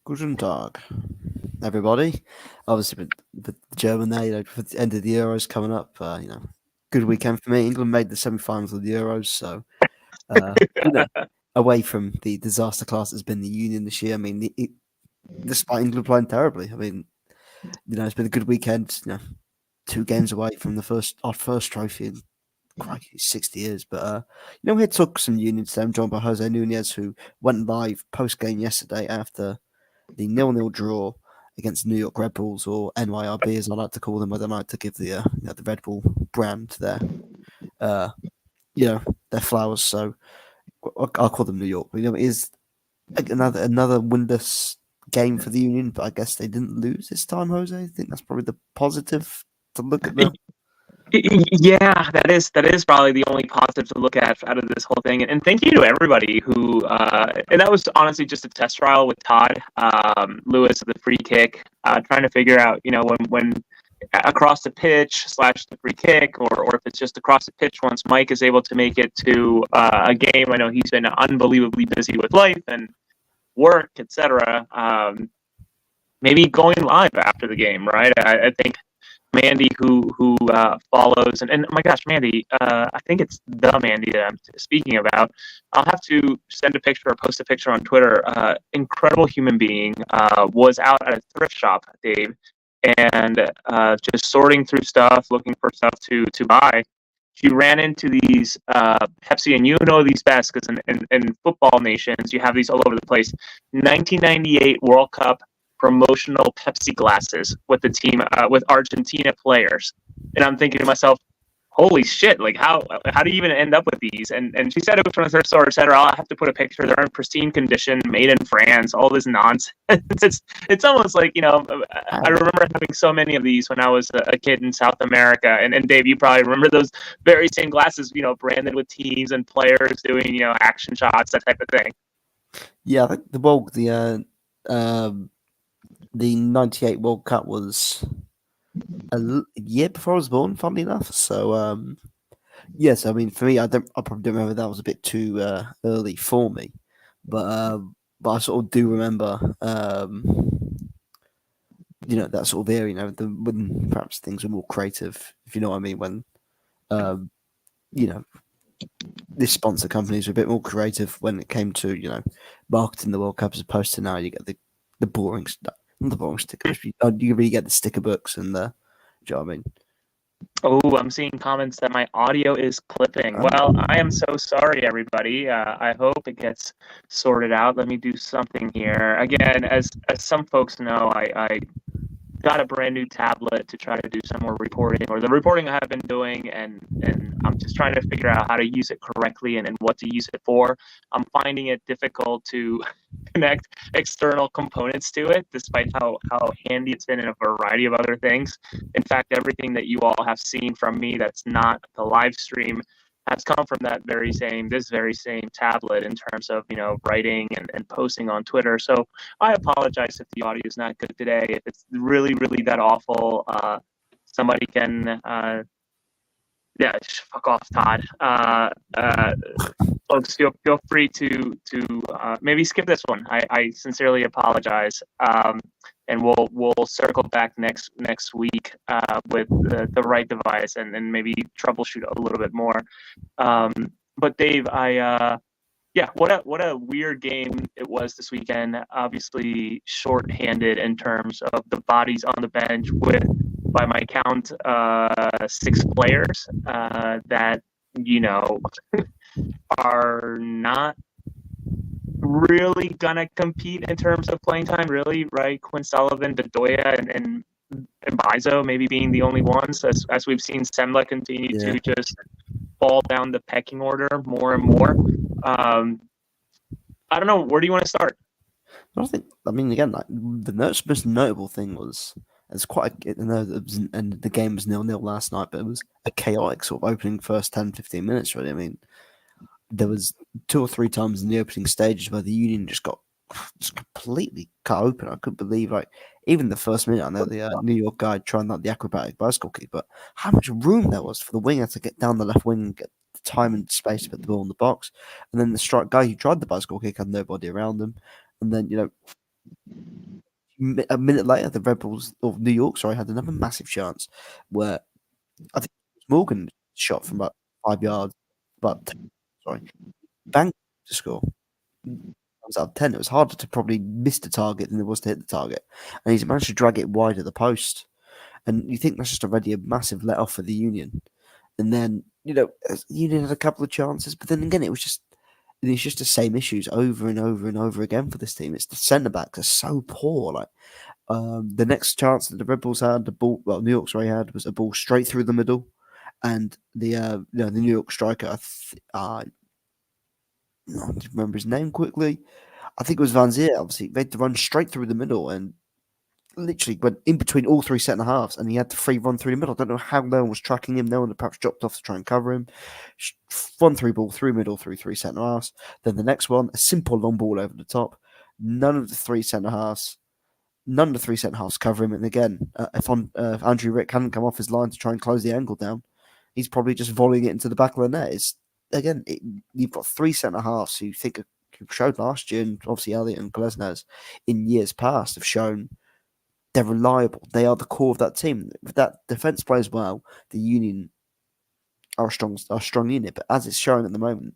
Guten Tag, everybody. Obviously, with the German there, for the end of the Euros coming up, good weekend for me. England made the semi-finals of the Euros, so you know, away from the disaster class that's been the Union this year. I mean, despite England playing terribly, I mean, it's been a good weekend. 2 games away from our first trophy in crikey, 60 years. But we had took some Union today. I'm joined by Jose Nunez, who went live post game yesterday after the 0-0 draw against New York Red Bulls, or NYRB as I like to call them. I don't like to give the Red Bull brand uh, their flowers. So I'll call them New York. But, it is another winless game for the Union, but I guess they didn't lose this time, Jose. I think that's probably the positive to look at the. Yeah, that is probably the only positive to look at out of this whole thing. And thank you to everybody who and that was honestly just a test trial with Todd Lewis of the free kick, trying to figure out when across the pitch slash the free kick, or if it's just across the pitch once Mike is able to make it to a game. I know he's been unbelievably busy with life and work, etc. Maybe going live after the game, right? I think Mandy, who follows, and my gosh, Mandy, I think it's the Mandy that I'm speaking about. I'll have to send a picture or post a picture on Twitter. Incredible human being, was out at a thrift shop, Dave, and just sorting through stuff, looking for stuff to buy. She ran into these Pepsi, and you know these best because in football nations, you have these all over the place. 1998 World Cup promotional Pepsi glasses with the team, with Argentina players. And I'm thinking to myself, holy shit, like how do you even end up with these? And she said it was from a thrift store, etc. I'll have to put a picture. They're in pristine condition, made in France, all this nonsense. It's almost like, I remember having so many of these when I was a kid in South America. And Dave, you probably remember those very same glasses, branded with teams and players doing, action shots, that type of thing. Yeah, I think the 98 World Cup was a year before I was born, funnily enough. So, yes, I mean, for me, I probably don't remember that was a bit too early for me. But I sort of do remember, that sort of era, when perhaps things were more creative, if you know what I mean, when, um, you know, this sponsor companies were a bit more creative when it came to, marketing the World Cup as opposed to now you get the boring stuff. Not the boring stickers. You really get the sticker books and the. Do you know what I mean? Oh, I'm seeing comments that my audio is clipping. Well, I am so sorry, everybody. I hope it gets sorted out. Let me do something here. Again, as some folks know, I got a brand new tablet to try to do some more reporting, or the reporting I have been doing, and I'm just trying to figure out how to use it correctly and what to use it for. I'm finding it difficult to connect external components to it, despite how handy it's been in a variety of other things. In fact, everything that you all have seen from me that's not the live stream has come from this very same tablet in terms of, writing and posting on Twitter. So I apologize if the audio is not good today. If it's really, really that awful, somebody can, fuck off, Todd. Folks, feel free to maybe skip this one. I sincerely apologize. And we'll circle back next week with the right device and maybe troubleshoot a little bit more. But Dave, what a weird game it was this weekend. Obviously shorthanded in terms of the bodies on the bench, with, by my count, 6 players that are not really gonna compete in terms of playing time, really, right? Quinn Sullivan, Bedoya, and Bizo maybe being the only ones, as we've seen Semla continue to just fall down the pecking order more and more. I don't know. Where do you want to start? I mean, again, like, the most notable thing was it's quite. And the game was 0-0 last night, but it was a chaotic sort of opening first 10, 15 minutes. Really, I mean, there was 2 or 3 times in the opening stages where the Union just got completely cut open. I couldn't believe, like, even the first minute. I know the New York guy trying out the acrobatic bicycle kick, but how much room there was for the winger to get down the left wing and get the time and space to put the ball in the box, and then the strike guy who tried the bicycle kick had nobody around him, and then A minute later, the Red Bulls of New York, sorry, had another massive chance where I think Morgan shot from about 5 yards, about 10, sorry, bang to score. Times out of 10, it was harder to probably miss the target than it was to hit the target, and he's managed to drag it wide of the post. And you think that's just already a massive let off for the Union. And then Union had a couple of chances, but then again, it's just the same issues over and over and over again for this team. It's the centre backs are so poor. Like the next chance that the Red Bulls had, the ball, well, New York's Ray had was a ball straight through the middle, and the New York striker, I don't remember his name quickly. I think it was Van Zier. Obviously, they had to run straight through the middle and literally went in between all three centre halves, and he had to free run through the middle. I don't know how no one was tracking him. No one had perhaps dropped off to try and cover him. Run through ball through middle through three centre halves. Then the next one, a simple long ball over the top. None of the three centre halves None of the three centre halves cover him. And again, if Andrew Rick hadn't come off his line to try and close the angle down, he's probably just volleying it into the back of the net. You've got three centre halves who showed last year, and obviously Elliot and Glesnes in years past have shown they're reliable. They are the core of that team. If that defence plays well, the Union are a strong unit. But as it's showing at the moment,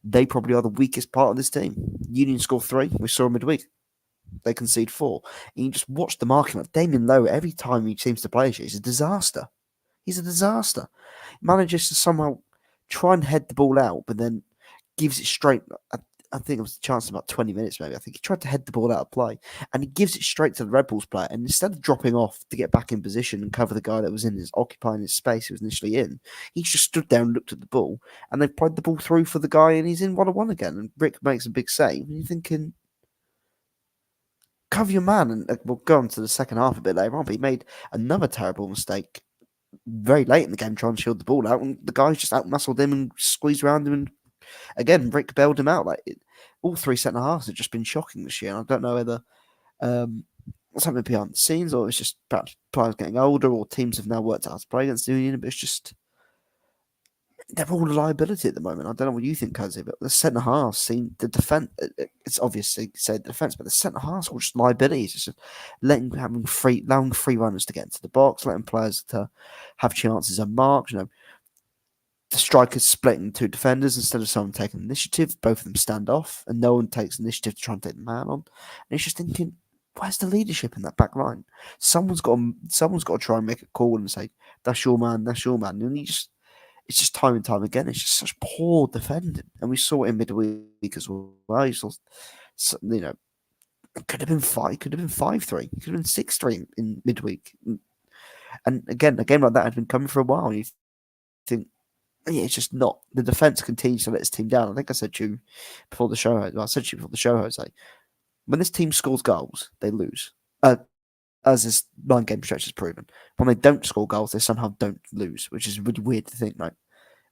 they probably are the weakest part of this team. Union score 3. We saw midweek. They concede 4. And you just watch the marking. Like Damien Lowe, every time he seems to play, he's a disaster. He's a disaster. He manages to somehow try and head the ball out, but then gives it straight. I think it was a chance in about 20 minutes, maybe. I think he tried to head the ball out of play, and he gives it straight to the Red Bulls player. And instead of dropping off to get back in position and cover the guy that was occupying his space he was initially in, he just stood there and looked at the ball, and they played the ball through for the guy, and he's in 1-on-1 again. And Rick makes a big save, and you're thinking, cover your man. And we'll go on to the second half a bit later on, but he made another terrible mistake very late in the game trying to shield the ball out, and the guys just outmuscled him and squeezed around him. And again, Rick bailed him out. All three centre halves have just been shocking this year. And I don't know whether what's happening behind the scenes, or it's just perhaps players getting older, or teams have now worked out how to play against the Union. But it's just they're all a liability at the moment. I don't know what you think, Kazi, but the centre halves seem the defense. It's obviously said defense, but the centre halves are just liabilities. It's just allowing free runners to get into the box, letting players to have chances unmarked. The strikers splitting two defenders instead of someone taking initiative. Both of them stand off, and no one takes initiative to try and take the man on. And it's just thinking, where's the leadership in that back line? Someone's got to try and make a call and say, "That's your man. That's your man." And it's just time and time again. It's just such poor defending, and we saw it in midweek as well. You saw, it could have been 5-3, it could have been 6-3 in midweek. And again, a game like that had been coming for a while. And you think, yeah, it's just not. The defense continues to let this team down. I think I said to you before the show. I said to you before the show, Jose, when this team scores goals, they lose. As this 9-game stretch has proven, when they don't score goals, they somehow don't lose, which is really weird to think. Like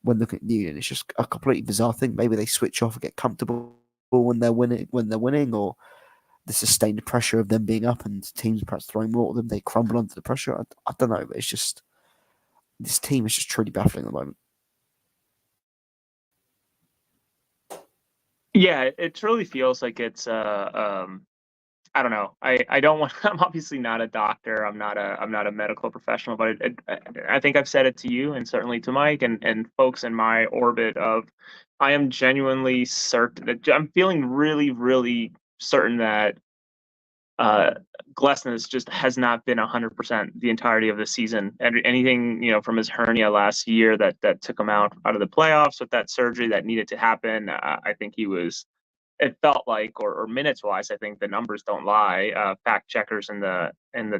when looking at the Union, it's just a completely bizarre thing. Maybe they switch off and get comfortable when they're winning, or the sustained pressure of them being up and teams perhaps throwing more at them, they crumble under the pressure. I don't know, but it's just this team is just truly baffling at the moment. Yeah, it truly feels like it's I don't know. I don't want. I'm obviously not a doctor. I'm not a medical professional, but I think I've said it to you and certainly to Mike and folks in my orbit of. I am genuinely certain that I'm feeling really, really certain that uh, Glesnes just has not been 100% the entirety of the season. And anything from his hernia last year that took him out of the playoffs with that surgery that needed to happen. I think he was it felt like, or minutes wise, I think the numbers don't lie. Fact checkers in the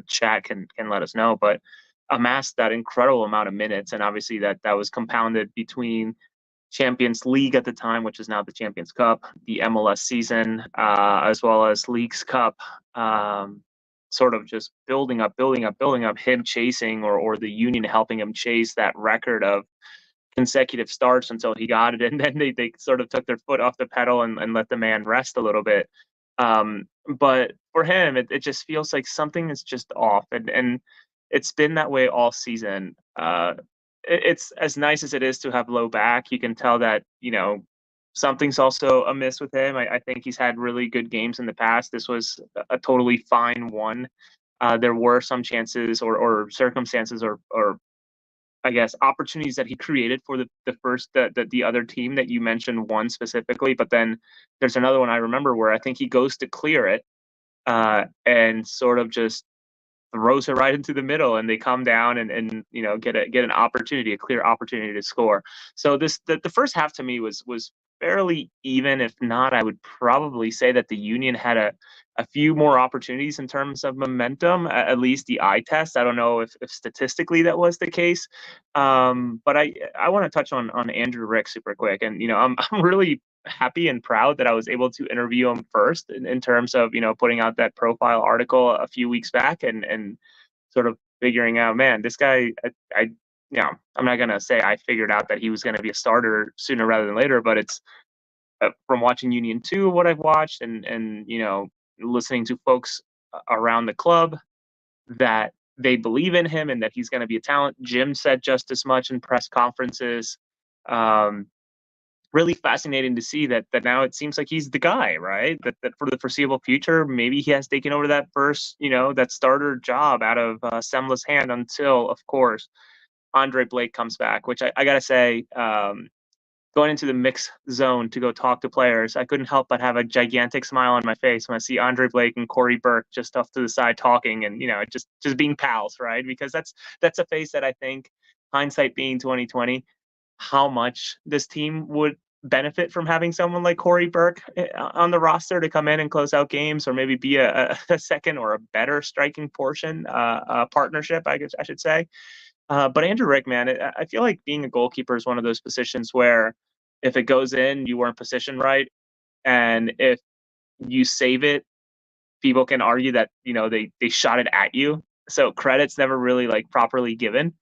chat can let us know, but amassed that incredible amount of minutes, and obviously that was compounded between Champions League at the time, which is now the Champions Cup, the MLS season, as well as Leagues Cup. Sort of just building up, him chasing or the Union helping him chase that record of consecutive starts until he got it, and then they sort of took their foot off the pedal and let the man rest a little bit. But for him, it just feels like something is just off, and it's been that way all season. It's as nice as it is to have low back. You can tell that something's also amiss with him. I think he's had really good games in the past. This was a totally fine one. There were some chances or circumstances or I guess opportunities that he created for the first the other team that you mentioned one specifically, but then there's another one I remember where I think he goes to clear it and sort of just throws it right into the middle, and they come down and get an opportunity, a clear opportunity to score. So the first half to me was fairly even. If not, I would probably say that the Union had a few more opportunities in terms of momentum, at least the eye test. I don't know if statistically that was the case, but I want to touch on Andrew Rick super quick, and I'm really happy and proud that I was able to interview him first in terms of putting out that profile article a few weeks back and sort of figuring out, man, this guy, I'm not gonna say I figured out that he was gonna be a starter sooner rather than later, but it's from watching Union 2, what I've watched, and listening to folks around the club that they believe in him and that he's going to be a talent. Jim said just as much in press conferences. Um, Really fascinating to see that now it seems like he's the guy, right? That for the foreseeable future, maybe he has taken over that first, that starter job out of Semla's hand until, of course, Andre Blake comes back, which I got to say, going into the mix zone to go talk to players, I couldn't help but have a gigantic smile on my face when I see Andre Blake and Corey Burke just off to the side talking and just being pals, right? Because that's a face that I think, hindsight being 2020, how much this team would benefit from having someone like Corey Burke on the roster to come in and close out games, or maybe be a second or a better striking portion partnership, I guess I should say. But Andrew Rick, man, I feel like being a goalkeeper is one of those positions where if it goes in, you weren't positioned right, and if you save it, people can argue that they shot it at you. So credit's never really like properly given.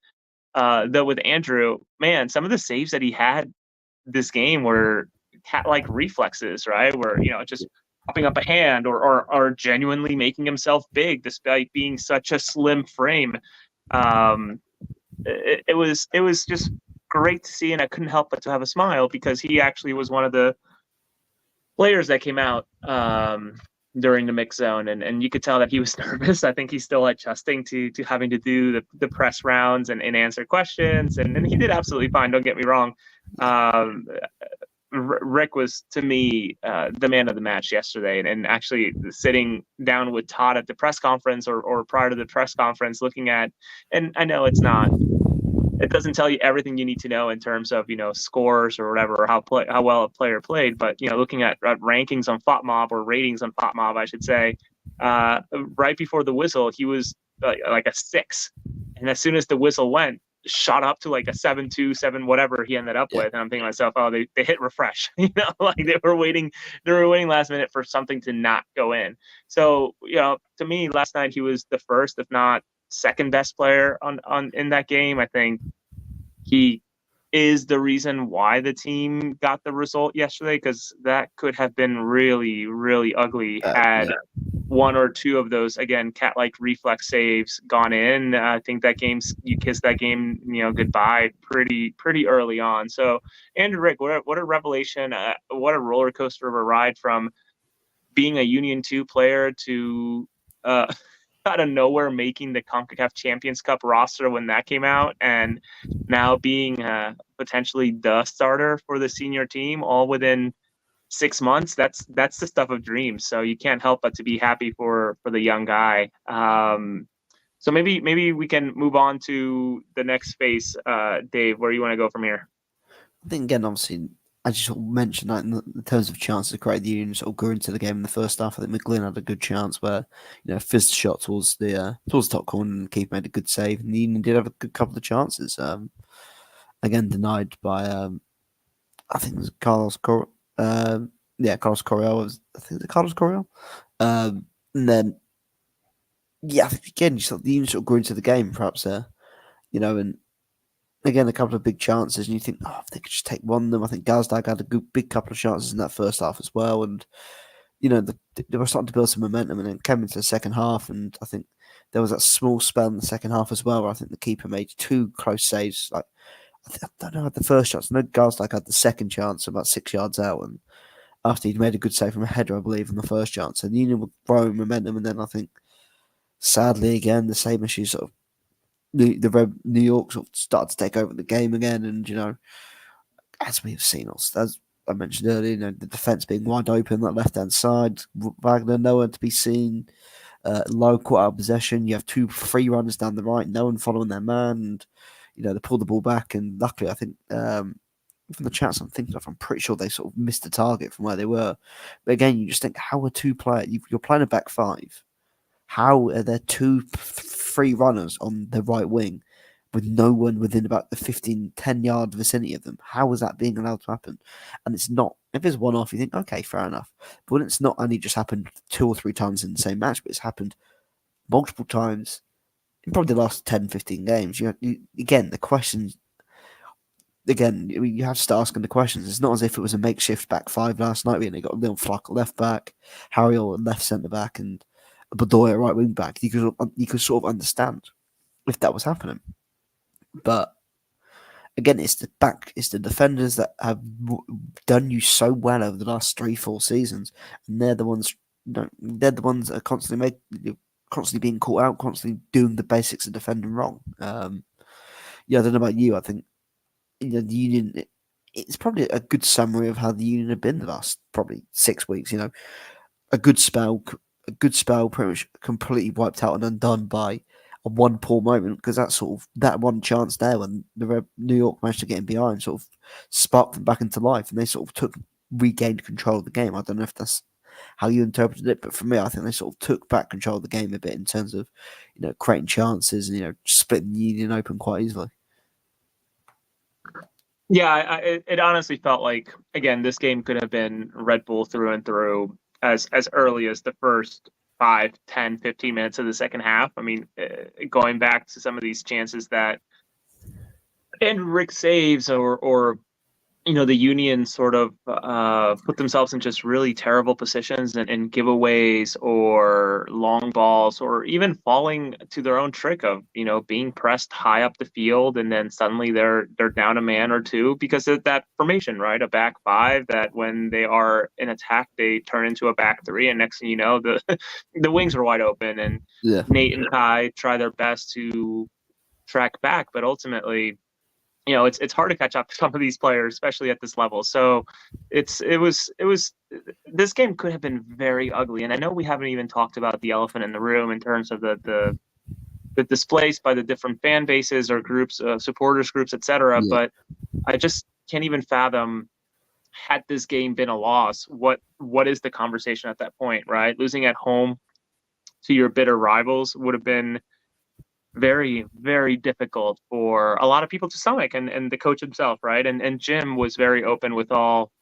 Though with Andrew, man, some of the saves that he had this game were cat-like reflexes, right? Where just popping up a hand or genuinely making himself big despite being such a slim frame. Um, it was just great to see, and I couldn't help but to have a smile because he actually was one of the players that came out during the mix zone, and you could tell that he was nervous. I think he's still adjusting to having to do the press rounds and answer questions, and he did absolutely fine. Don't get me wrong. Um, Rick was, to me, the man of the match yesterday, and actually sitting down with Todd at the press conference or prior to the press conference, looking at, and I know it doesn't tell you everything you need to know in terms of scores or whatever, or how well a player played, but looking at rankings on FOTMob, or ratings on FOTMob, I should say, right before the whistle, he was like a 6, and as soon as the whistle went, shot up to like a 7.2, 7 whatever he ended up with, and I'm thinking to myself, oh, they hit refresh, like they were waiting last minute for something to not go in. So to me, last night he was the first, if not second best player on in that game. I think he is the reason why the team got the result yesterday, because that could have been really, really ugly had one or two of those, again, cat-like reflex saves gone in. I think you kissed that game, goodbye pretty early on. So, Andrew Rick, what a revelation! What a roller coaster of a ride from being a Union 2 player to out of nowhere making the CONCACAF Champions Cup roster when that came out, and now being potentially the starter for the senior team all within 6 months. That's the stuff of dreams. So you can't help but to be happy for the young guy. So maybe we can move on to the next phase, Dave. Where do you want to go from here? I think again, obviously, as you sort of mentioned, like in terms of chances to create, the Union sort of grew into the game in the first half. I think McGlynn had a good chance where fizzed shot towards the top corner, and the keeper made a good save, and the Union did have a good couple of chances. Again, denied by I think it was Carlos Correal. Carlos Correal was, I think, Carlos Correal. And then I think again, the Union sort of grew into the game, perhaps and again, a couple of big chances, and you think, if they could just take one of them. I think Gazdag had a good big couple of chances in that first half as well, and they were starting to build some momentum, and then came into the second half, and I think there was that small spell in the second half as well, where I think the keeper made 2 close saves. Like, I don't know, had the first chance. No, Garstak had the second chance about 6 yards out, and after he'd made a good save from a header, I believe, on the first chance. And Union were growing momentum, and then I think, sadly, again, the same issues sort of New York sort of started to take over the game again, and as we've seen, as I mentioned earlier, the defense being wide open, that left hand side, Wagner nowhere to be seen, low caught out possession. You have two free runners down the right, no one following their man, and they pull the ball back, and luckily, I think from the chance I'm thinking of, I'm pretty sure they sort of missed the target from where they were. But again, you just think, how are two players? You're playing a back five. How are there two free runners on the right wing with no one within about the 10-yard vicinity of them? How is that being allowed to happen? And it's not, if it's one off, you think, okay, fair enough. But when it's not only just happened 2 or 3 times in the same match, but it's happened multiple times in probably the last 10, 15 games, again, the questions, you have to start asking the questions. It's not as if it was a makeshift back five last night when they got Leon Flack left back, Harriel left centre back, and Bedoya right wing back. You could sort of understand if that was happening, but again, it's the defenders that have done you so well over the last 3-4 seasons, and they're the ones. They're the ones that are constantly being caught out, constantly doing the basics of defending wrong. I don't know about you. I think the Union. It's probably a good summary of how the Union have been the last probably 6 weeks. A good spell, pretty much completely wiped out and undone by a one poor moment, because that one chance there when the New York managed to get in behind sort of sparked them back into life, and they sort of regained control of the game. I don't know if that's how you interpreted it, but for me, I think they sort of took back control of the game a bit in terms of creating chances and splitting the Union open quite easily. Yeah, it honestly felt like, again, this game could have been Red Bull through and through as early as the first 5, 10, 15 minutes of the second half. I mean, going back to some of these chances that Rick saves, or the Union sort of put themselves in just really terrible positions and giveaways or long balls, or even falling to their own trick of being pressed high up the field, and then suddenly they're down a man or two because of that formation, right? A back five that when they are in attack they turn into a back three, and next thing you know the wings are wide open, and Yeah. Nate and Kai try their best to track back, but ultimately it's hard to catch up to some of these players, especially at this level. So it was this game could have been very ugly. And I know we haven't even talked about the elephant in the room in terms of the displays by the different fan bases or groups, supporters groups, etc. Yeah. But I just can't even fathom, had this game been a loss, what is the conversation at that point, right? Losing at home to your bitter rivals would have been very, very difficult for a lot of people to stomach, and the coach himself, right? And Jim was very open with all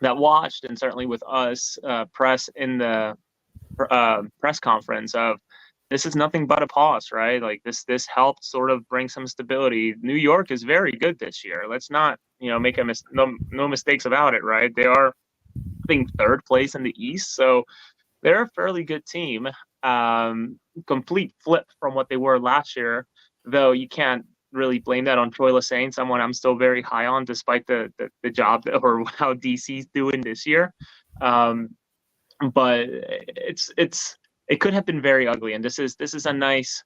that watched, and certainly with us press in the press conference of, this is nothing but a pause, right? Like this helped sort of bring some stability. New York is very good this year. Let's not make no mistakes about it, right? They are, I think, third place in the East, so they're a fairly good team. Complete flip from what they were last year, though you can't really blame that on Troy Lesesne, someone I'm still very high on, despite the job or how DC's doing this year. But it could have been very ugly, and this is a nice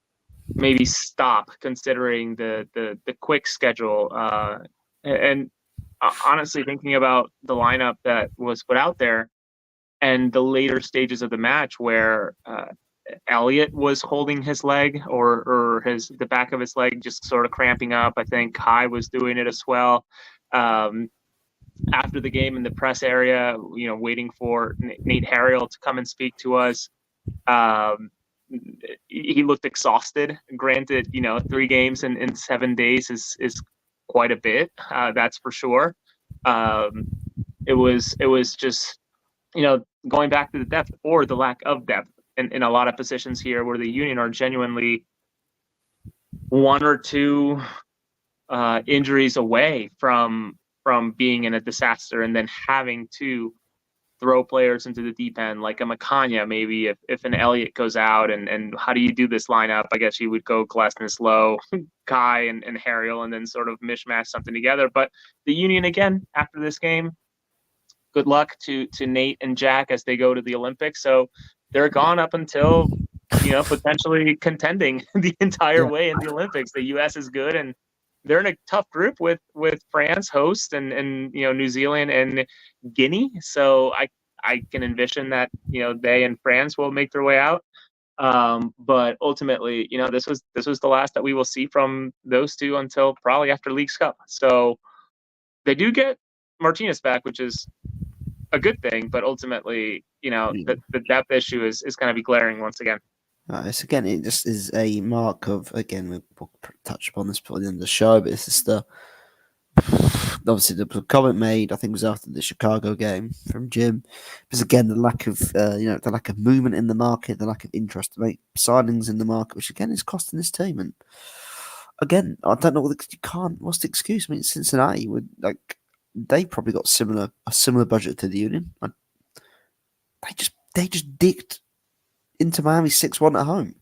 maybe stop, considering the quick schedule. And honestly, thinking about the lineup that was put out there, and the later stages of the match where Elliott was holding his leg, or the back of his leg just sort of cramping up. I think Kai was doing it as well. After the game in the press area, waiting for Nate Harriel to come and speak to us. He looked exhausted. Granted, 3 games in 7 days is quite a bit. That's for sure. It was just, going back to the depth or the lack of depth in a lot of positions here, where the Union are genuinely 1 or 2 injuries away from being in a disaster, and then having to throw players into the deep end, like a Makanya maybe if an Elliott goes out, and how do you do this lineup? I guess you would go Glesnes Low, Kai, and Harriel, and then sort of mishmash something together. But the Union, again, after this game, good luck to Nate and Jack as they go to the Olympics. So they're gone up until, potentially contending the entire Yeah. way in the Olympics. The U.S. is good, and they're in a tough group with France host and New Zealand and Guinea. So I can envision that they and France will make their way out. But ultimately, this was the last that we will see from those two until probably after Leagues Cup. So they do get Martinez back, which is a good thing, but ultimately, the depth issue is going to be glaring once again. It's again, it just is a mark of, again, we'll touch upon this before the end of the show, but it's just obviously the comment made, I think it was after the Chicago game from Jim, was again the lack of the lack of movement in the market, the lack of interest to make signings in the market, which again is costing this team. And again, I don't know what you can't. What's the excuse? I mean, Cincinnati would they probably got a similar budget to the Union. They just dicked into Miami 6-1 at home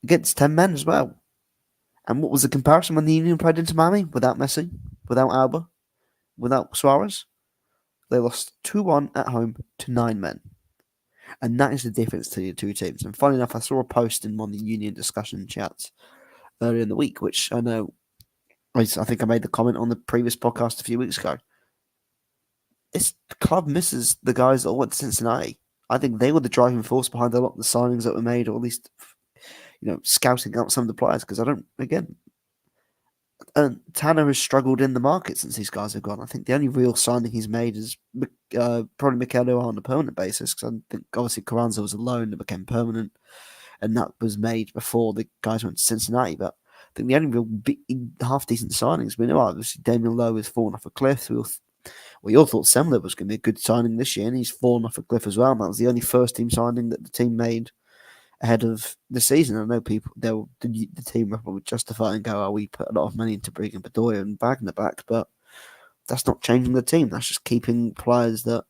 against 10 men as well. And what was the comparison when the Union played into Miami without Messi, without Alba, without Suarez? They lost 2-1 at home to 9 men. And that is the difference to the two teams. And funny enough, I saw a post in one of the Union discussion chats earlier in the week, which I know, I think I made the comment on the previous podcast a few weeks ago. The club misses the guys that went to Cincinnati. I think they were the driving force behind a lot of the signings that were made, or at least, scouting out some of the players. Because Tanner has struggled in the market since these guys have gone. I think the only real signing he's made is probably Mikel on a permanent basis. Because I think obviously Carranza was a loan that became permanent, and that was made before the guys went to Cincinnati. But I think the only real half decent signings, we know obviously Damian Lowe has fallen off a cliff. We all thought Semler was going to be a good signing this year, and he's fallen off a cliff as well. And that was the only first team signing that the team made ahead of the season. I know the team will probably justify and go, "Oh, we put a lot of money into bringing Bedoya and Wagner back," but that's not changing the team. That's just keeping players that,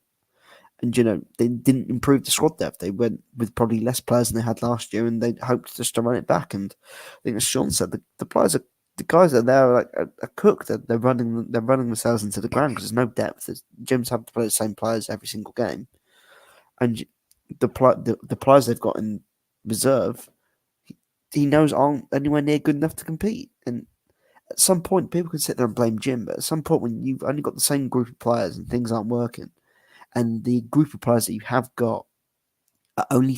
and they didn't improve the squad depth. They went with probably less players than they had last year, and they hoped just to run it back. And I think, as Sean said, the players are. The guys that are there are cooked. They're running themselves into the ground because there's no depth. Jim's have to play the same players every single game, and the players they've got in reserve, he knows aren't anywhere near good enough to compete. And at some point, people can sit there and blame Jim, but at some point, when you've only got the same group of players and things aren't working, and the group of players that you have got are only,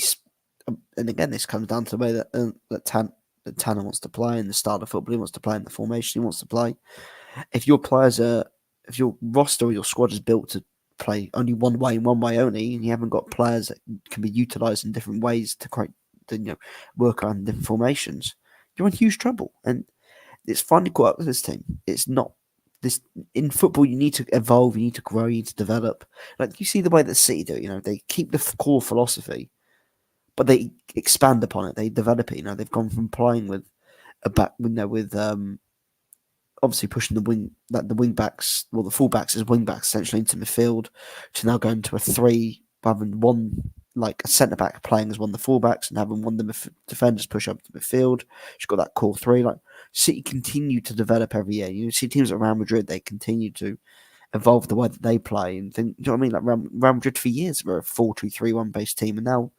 and again, this comes down to the way that Tanner wants to play and the style of football he wants to play and the formation he wants to play. If your roster or your squad is built to play only one way and one way only, and you haven't got players that can be utilised in different ways to work on different formations, you're in huge trouble. And it's finally caught up with this team. It's not this in football. You need to evolve. You need to grow. You need to develop. Like you see the way that City do. They keep the core philosophy, but they expand upon it. They develop it. They've gone from playing with a back, with obviously pushing the wing backs, well, the full backs as wing backs essentially into midfield, to now going to a 3 rather than one, like a centre back playing as one of the full backs and having one of the defenders push up to midfield. She's got that core 3. Like City continue to develop every year. You see teams like Real Madrid, they continue to evolve the way that they play and think. Do you know what I mean? Like Real Madrid for years were a 4-2-3-1 based team, and now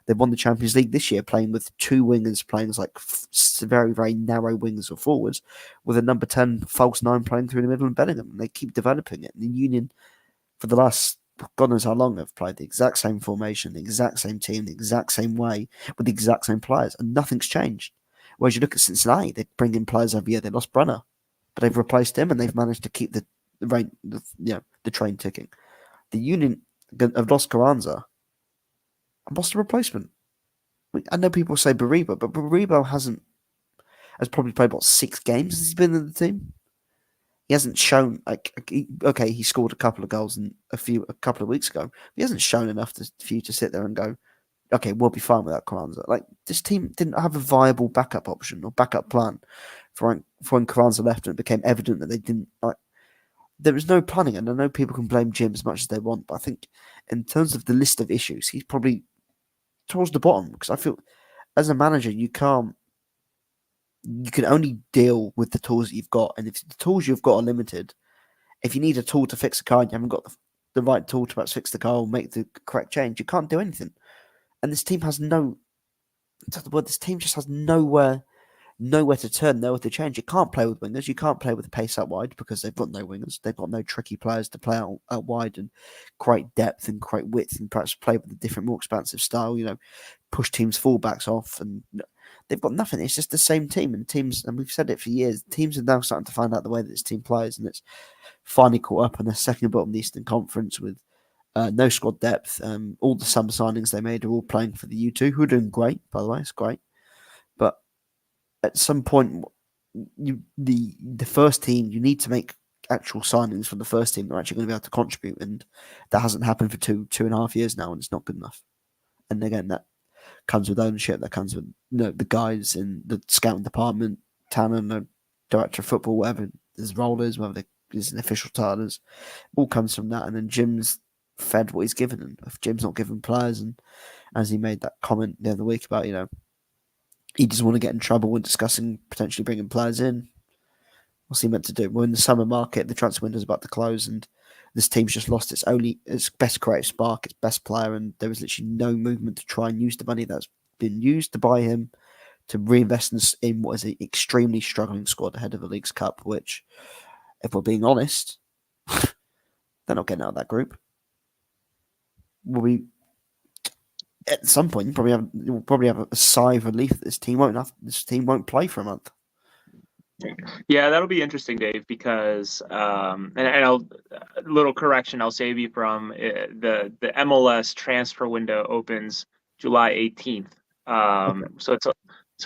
they've won the Champions League this year, playing with 2 wingers, playing as like very, very narrow wingers or forwards, with a number 10 false 9 playing through the middle and Bellingham. And they keep developing it. And the Union, for the last God knows how long, have played the exact same formation, the exact same team, the exact same way, with the exact same players, and nothing's changed. Whereas you look at Cincinnati, they bring in players every year. They lost Brunner, but they've replaced him, and they've managed to keep the train ticking. The Union have lost Carranza and lost a replacement. I know people say Baribo, but Baribo has probably played 6 games since he's been in the team. He hasn't shown he scored a couple of goals a couple of weeks ago. He hasn't shown enough for you to sit there and go, okay, we'll be fine without Carranza. Like this team didn't have a viable backup option or backup plan for when Carranza left, and it became evident that they didn't there was no planning, and I know people can blame Jim as much as they want, but I think in terms of the list of issues, he's probably towards the bottom because I feel as a manager you can only deal with the tools that you've got, and if the tools you've got are limited, if you need a tool to fix a car and you haven't got the right tool to perhaps fix the car or make the correct change, you can't do anything. And this team has no. This team just has nowhere to turn, nowhere to change. You can't play with wingers. You can't play with the pace out wide because they've got no wingers. They've got no tricky players to play out wide and create depth and create width and perhaps play with a different, more expansive style. Push teams' fullbacks off, and they've got nothing. It's just the same team, and we've said it for years. Teams are now starting to find out the way that this team plays, and it's finally caught up. And they're second bottom of the Eastern Conference with no squad depth. All the summer signings they made are all playing for the U2, who are doing great, by the way. It's great, but at some point, the first team, you need to make actual signings from the first team that are actually going to be able to contribute, and that hasn't happened for 2.5 years now, and it's not good enough. And again, that comes with ownership. That comes with the guys in the scouting department, Tanner, the director of football, whatever his role is, whether there's an official title is, all comes from that. And then Jim's fed what he's given, and if Jim's not given players, and as he made that comment the other week about he doesn't want to get in trouble when discussing potentially bringing players in. What's he meant to do? We're in the summer market, the transfer window's about to close, and this team's just lost its best creative spark, its best player, and there was literally no movement to try and use the money that's been used to buy him to reinvest in what is an extremely struggling squad ahead of the League's Cup, which, if we're being honest, they're not getting out of that group. At some point, you'll probably have a sigh of relief that this team won't play for a month. Yeah, that'll be interesting, Dave, because and I'll a little correction I'll save you from the MLS transfer window opens July 18th. Okay. So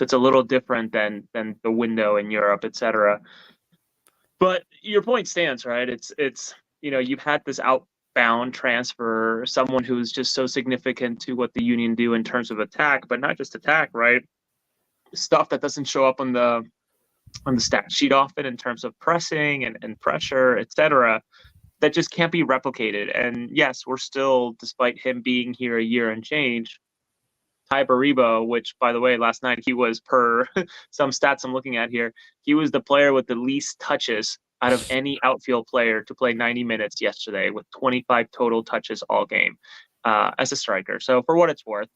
it's a little different than the window in Europe, etc. But your point stands, right? It's you've had this outbound transfer, someone who's just so significant to what the Union do in terms of attack, but not just attack, right? Stuff that doesn't show up on the stat sheet often in terms of pressing and pressure, etc., that just can't be replicated. And yes, we're still, despite him being here a year and change, Ty Baribo, which, by the way, last night he was, per some stats I'm looking at here, he was the player with the least touches out of any outfield player to play 90 minutes yesterday, with 25 total touches all game as a striker. So for what it's worth,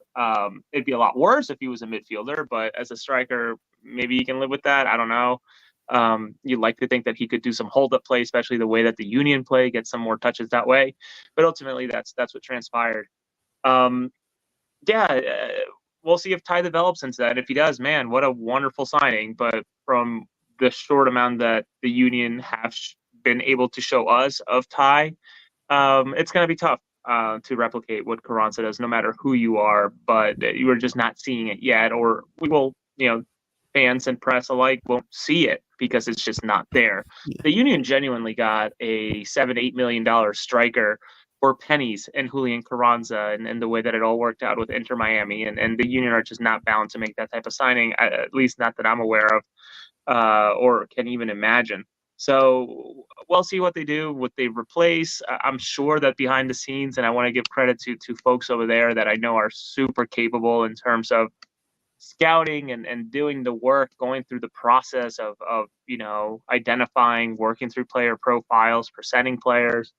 it'd be a lot worse if he was a midfielder, but as a striker, maybe you can live with that. I don't know. You'd like to think that he could do some hold-up play, especially the way that the Union play, get some more touches that way. But ultimately, that's what transpired. We'll see if Ty develops into that. If he does, man, what a wonderful signing. But from the short amount that the Union have been able to show us of Ty, it's going to be tough to replicate what Carranza does, no matter who you are. But you are just not seeing it yet, or we will, fans and press alike won't see it because it's just not there. Yeah. The Union genuinely got a $7-8 million striker for pennies in Julian Carranza, and the way that it all worked out with Inter Miami, and the Union are just not bound to make that type of signing, at least not that I'm aware of, or can even imagine. So we'll see what they do, what they replace. I'm sure that behind the scenes, and I want to give credit to folks over there that I know are super capable in terms of scouting and doing the work, going through the process of identifying, working through player profiles, presenting players.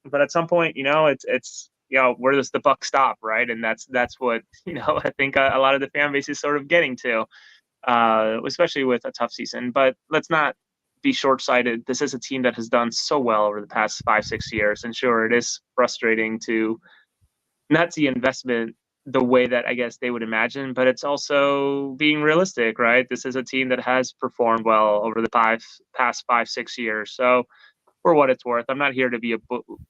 But at some point, it's where does the buck stop, right? And that's what I think a lot of the fan base is sort of getting to, especially with a tough season. But let's not be short-sighted. This is a team that has done so well over the past 5-6 years, and sure, it is frustrating to not see investment the way that I guess they would imagine, but it's also being realistic, right? This is a team that has performed well over the past 5-6 years. So for what it's worth, I'm not here to be a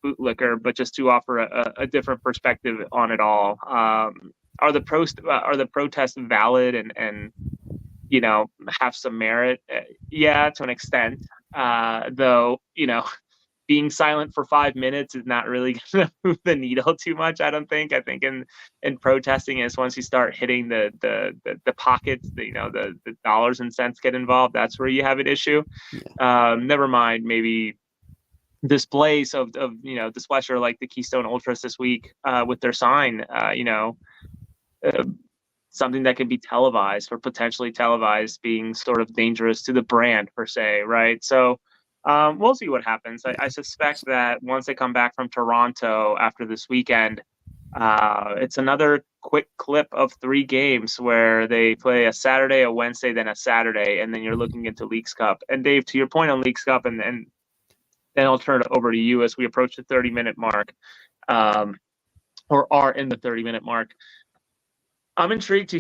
bootlicker, but just to offer a different perspective on it all. Are the protests valid and have some merit? Yeah, to an extent. Though, being silent for 5 minutes is not really going to move the needle too much, I don't think. I think in protesting is once you start hitting the pockets, the dollars and cents get involved, that's where you have an issue. Yeah. Never mind maybe displays of the sweatshirt like the Keystone Ultras this week with their sign, uh, something that can be televised or potentially televised being sort of dangerous to the brand per se, right? So we'll see what happens. I suspect that once they come back from Toronto after this weekend, it's another quick clip of 3 games where they play a Saturday, a Wednesday, then a Saturday, and then you're looking into Leagues Cup. And Dave, to your point on Leagues Cup, and then I'll turn it over to you as we approach the 30-minute mark, um, or are in the 30-minute mark. I'm intrigued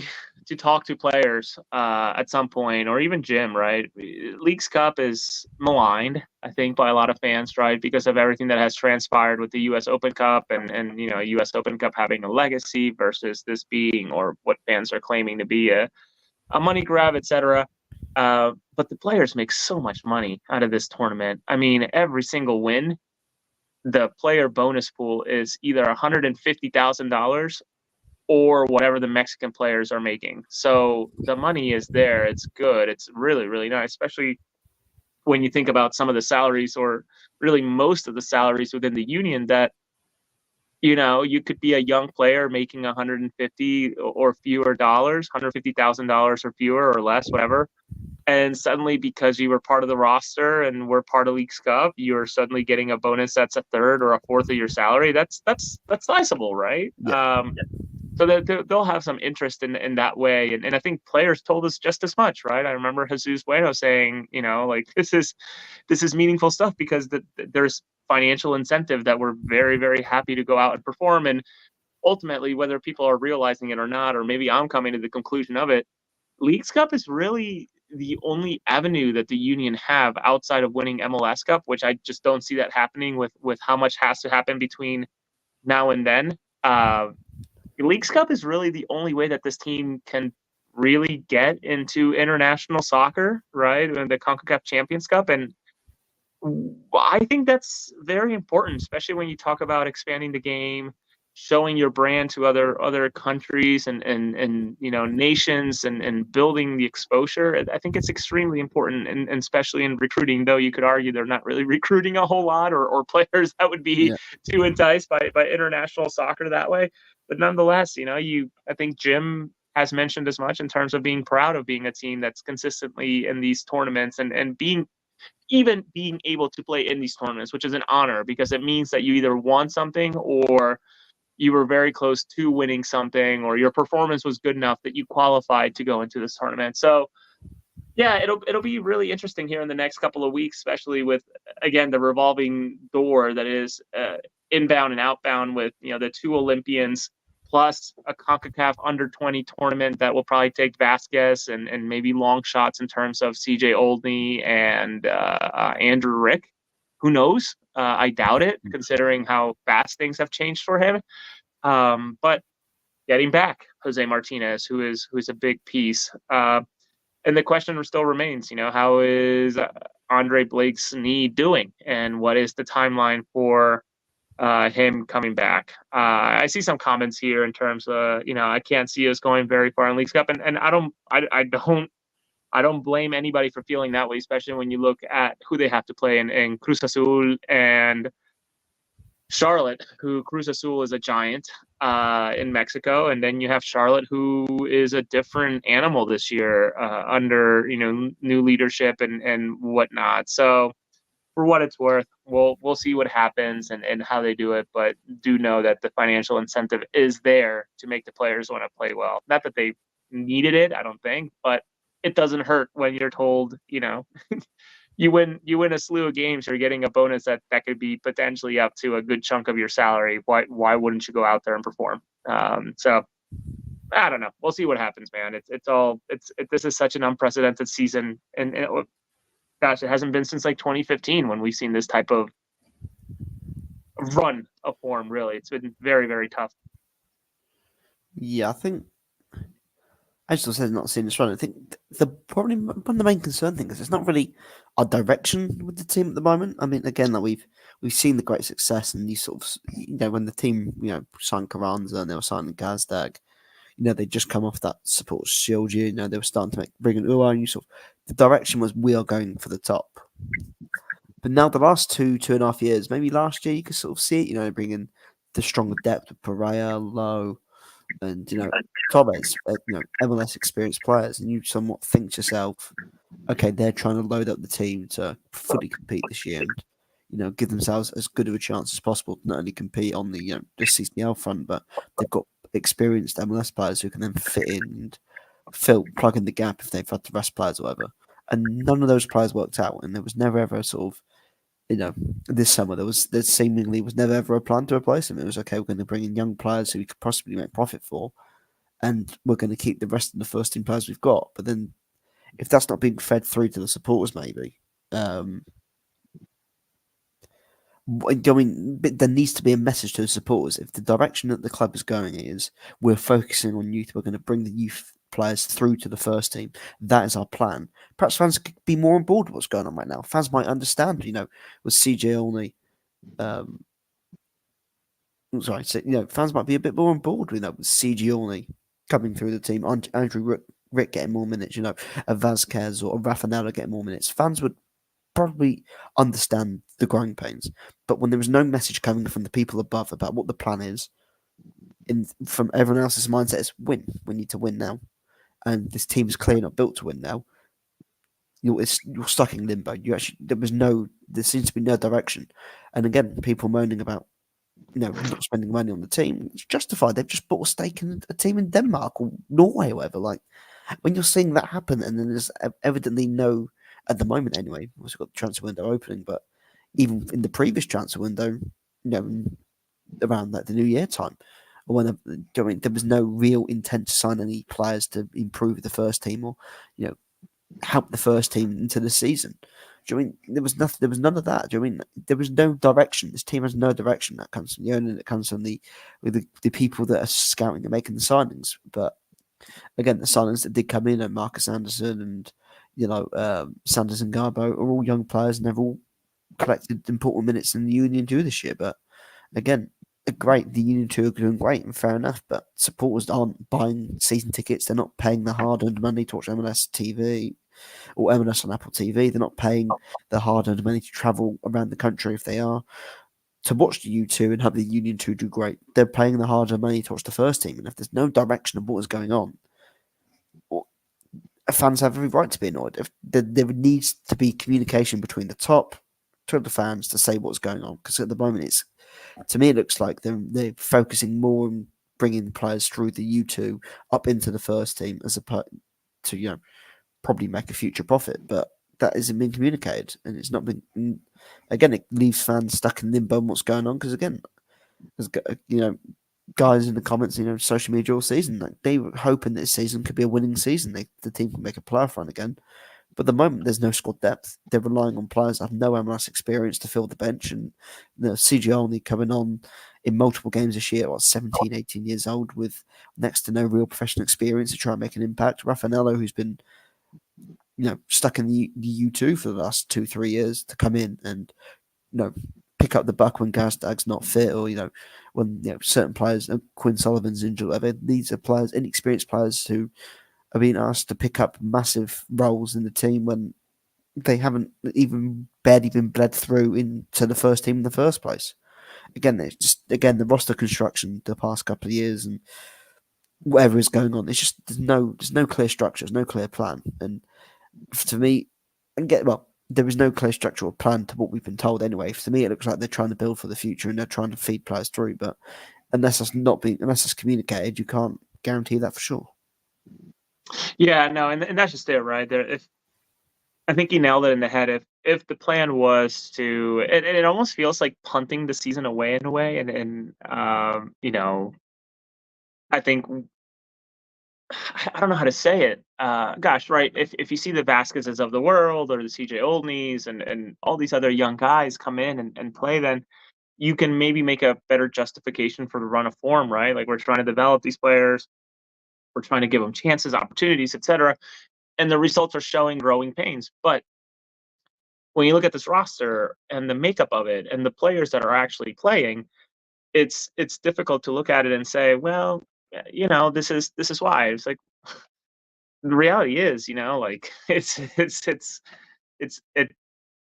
to talk to players at some point, or even Jim. Right, Leagues Cup is maligned, I think, by a lot of fans, right, because of everything that has transpired with the U.S. Open Cup and U.S. Open Cup having a legacy versus this being, or what fans are claiming to be, a money grab, etc. But the players make so much money out of this tournament. I mean, every single win, the player bonus pool is either $150,000 or whatever the Mexican players are making. So the money is there. It's good. It's really, really nice, especially when you think about some of the salaries, or really most of the salaries within the union, that you could be a young player making 150 or fewer dollars, $150,000 or fewer or less, whatever. And suddenly, because you were part of the roster and were part of Leagues Cup, you're suddenly getting a bonus that's a third or a fourth of your salary. That's sizable, right? Yeah. So that they'll have some interest in that way, and I think players told us just as much, right? I remember Jesus Bueno saying, like this is meaningful stuff because there's financial incentive that we're very, very happy to go out and perform, and ultimately, whether people are realizing it or not, or maybe I'm coming to the conclusion of it, Leagues Cup is really the only avenue that the union have outside of winning MLS Cup, which I just don't see that happening with how much has to happen between now and then. Leagues Cup is really the only way that this team can really get into international soccer, right? And the CONCACAF Champions Cup. And I think that's very important, especially when you talk about expanding the game, showing your brand to other countries and nations, and building the exposure. I think it's extremely important, and especially in recruiting, though you could argue they're not really recruiting a whole lot, or players that would be Yeah. too enticed by international soccer that way. But nonetheless, I think Jim has mentioned as much in terms of being proud of being a team that's consistently in these tournaments, and being able to play in these tournaments, which is an honor because it means that you either won something, or you were very close to winning something, or your performance was good enough that you qualified to go into this tournament. So yeah, it'll be really interesting here in the next couple of weeks, especially with, again, the revolving door that is inbound and outbound with the 2 Olympians, plus a CONCACAF under-20 tournament that will probably take Vasquez and maybe long shots in terms of CJ Oldney and Andrew Rick. Who knows? I doubt it, considering how fast things have changed for him. But getting back Jose Martinez, who is a big piece. And the question still remains, how is Andre Blake's knee doing, and what is the timeline for him coming back? I see some comments here in terms of, I can't see us going very far in Leagues Cup, and I don't blame anybody for feeling that way, especially when you look at who they have to play in Cruz Azul and Charlotte, who Cruz Azul is a giant in Mexico, and then you have Charlotte, who is a different animal this year under new leadership and whatnot. So for what it's worth, we'll see what happens and how they do it, but do know that the financial incentive is there to make the players want to play well. Not that they needed it, I don't think, but it doesn't hurt when you're told, you win a slew of games, you're getting a bonus that could be potentially up to a good chunk of your salary. Why wouldn't you go out there and perform? So I don't know. We'll see what happens, man. This is such an unprecedented season, and gosh, it hasn't been since like 2015 when we've seen this type of run of form. Really, it's been very, very tough. Yeah, I think I still said not seeing this run. I think the probably one of the main concern thing is it's not really our direction with the team at the moment. I mean, again, like we've seen the great success, and you sort of when the team signed Carranza and they were signing Gazdag, they just come off that support shield year. They were starting to bring an Ua, and the direction was we are going for the top. But now the last 2.5 years, maybe last year you could sort of see it. Bringing the stronger depth with Pereira, Lowe, and Torres, MLS experienced players, and you somewhat think to yourself, okay, they're trying to load up the team to fully compete this year and give themselves as good of a chance as possible to not only compete on the CCL front, but they've got experienced MLS players who can then fit in and plug in the gap if they've had to rest players or whatever. And none of those players worked out, and there was never ever a sort of this summer there seemingly was never ever a plan to replace them. It was okay, we're going to bring in young players who we could possibly make profit for, and we're going to keep the rest of the first team players we've got. But then, if that's not being fed through to the supporters, maybe. I mean, but there needs to be a message to the supporters. If the direction that the club is going is we're focusing on youth, we're going to bring the youth players through to the first team. That is our plan. Perhaps fans could be more on board with what's going on right now. Fans might understand, with CJ only. Sorry, so, fans might be a bit more on board with CG only coming through the team. Andrew Rick getting more minutes, a Vasquez or a Rafanella getting more minutes. Fans would probably understand the growing pains. But when there is no message coming from the people above about what the plan is, from everyone else's mindset is win. We need to win now. And this team is clearly not built to win now. You're stuck in limbo. There seems to be no direction. And again, people moaning about not spending money on the team. It's justified. They've just bought a stake in a team in Denmark or Norway or whatever. Like, when you're seeing that happen, and then there's evidently no, at the moment anyway, we've got the transfer window opening, but even in the previous transfer window, around like the New Year time, or when there was no real intent to sign any players to improve the first team or help the first team into the season. Do you mean there was nothing? There was none of that. Do you mean there was no direction? This team has no direction. That comes from the owner. That comes from the people that are scouting and making the signings. But again, the signings that did come in, and Marcus Anderson and Sanders and Garbo are all young players, and they've all collected important minutes in the Union 2 this year. But again, great. The Union 2 are doing great, and fair enough. But supporters aren't buying season tickets. They're not paying the hard-earned money to watch MLS TV or MLS on Apple TV. They're not paying the hard-earned money to travel around the country if they are to watch the U2 and have the Union 2 do great. They're paying the hard-earned money to watch the first team, and if there's no direction of what is going on, fans have every right to be annoyed. If there needs to be communication between the top to the fans to say what's going on, because at the moment to me it looks like they're focusing more on bringing players through the U2 up into the first team as opposed to probably make a future profit, but that isn't being communicated, and it's not been. Again, it leaves fans stuck in limbo on what's going on, because again, there's guys in the comments, social media all season, like they were hoping this season could be a winning season. The team can make a playoff run again, but at the moment there's no squad depth. They're relying on players that have no MLS experience to fill the bench, and CG only coming on in multiple games this year, 17, 18 years old, with next to no real professional experience to try and make an impact. Rafanello, who's been stuck in the U2 for the last 2-3 years, to come in and pick up the buck when Gazdag's not fit, or when certain players, Quinn Sullivan's injured, whatever. These are players, inexperienced players who are being asked to pick up massive roles in the team when they haven't even barely been bled through into the first team in the first place. Again, it's just the roster construction the past couple of years and whatever is going on. It's just there's no clear structure, there's no clear plan, and to me, there is no clear structure or plan to what we've been told anyway. To me, it looks like they're trying to build for the future and they're trying to feed players through. But unless it's communicated, you can't guarantee that for sure. Yeah, no, and that's just it, right? If I think you nailed it in the head. If the plan was to, it almost feels like punting the season away in a way, and I think I don't know how to say it. Gosh, right? If you see the Vasquez's of the world or the CJ Oldneys and all these other young guys come in and play, then you can maybe make a better justification for the run of form, right? Like, we're trying to develop these players, we're trying to give them chances, opportunities, etc., and the results are showing growing pains. But when you look at this roster and the makeup of it and the players that are actually playing, it's difficult to look at it and say, well, this is why. It's like, the reality is, like, it's it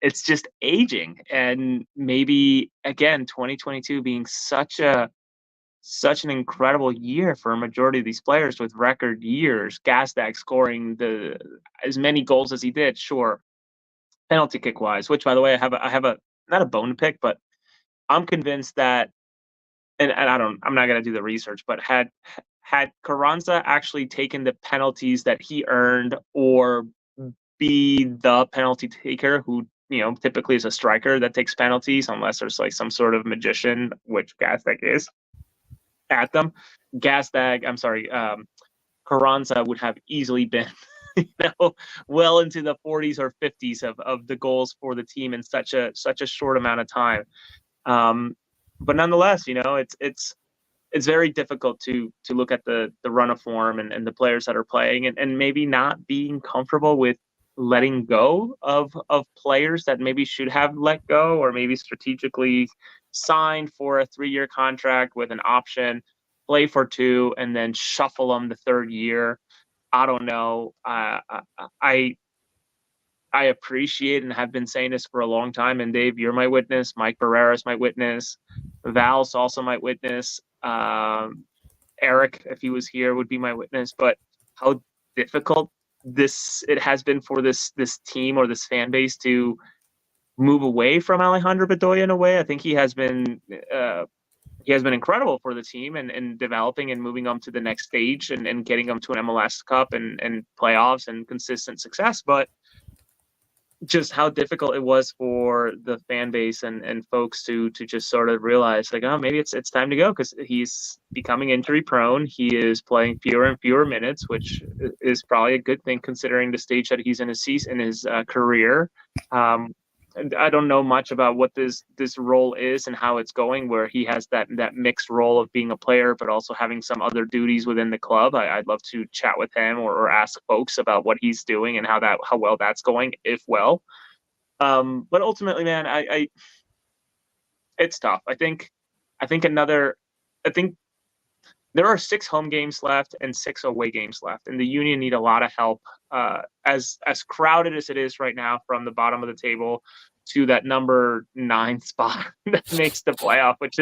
it's just aging. And maybe again, 2022 being such an incredible year for a majority of these players with record years. Gazdag scoring as many goals as he did, sure. Penalty kick wise, which by the way, I have a not a bone to pick, but I'm convinced that, and I'm not gonna do the research, but had Carranza actually taken the penalties that he earned, or be the penalty taker who, typically is a striker that takes penalties, unless there's like some sort of magician, which Gazdag is at them. Carranza would have easily been, well into the 40s or 50s of the goals for the team in such a short amount of time. But nonetheless, it's very difficult to look at the run of form and the players that are playing, and maybe not being comfortable with letting go of players that maybe should have let go, or maybe strategically signed for a 3-year contract with an option, play for 2, and then shuffle them the 3rd year. I don't know. I appreciate, and have been saying this for a long time, and Dave, you're my witness. Mike Barreras might witness. Val's also might witness. Eric, if he was here, would be my witness. But how difficult it has been for this team or this fan base to move away from Alejandro Bedoya in a way. I think he has been incredible for the team, and developing and moving them to the next stage, and getting them to an MLS Cup and playoffs and consistent success. But just how difficult it was for the fan base and folks to just sort of realize, like, oh, maybe it's time to go, because he's becoming injury prone. He is playing fewer and fewer minutes, which is probably a good thing considering the stage that he's in his career. I don't know much about what this role is and how it's going, where he has that mixed role of being a player, but also having some other duties within the club. I'd love to chat with him or ask folks about what he's doing and how well that's going, if well. But ultimately, man, it's tough. I think there are 6 home games left and 6 away games left, and the Union need a lot of help. As crowded as it is right now, from the bottom of the table to that number 9 spot that makes the playoff, which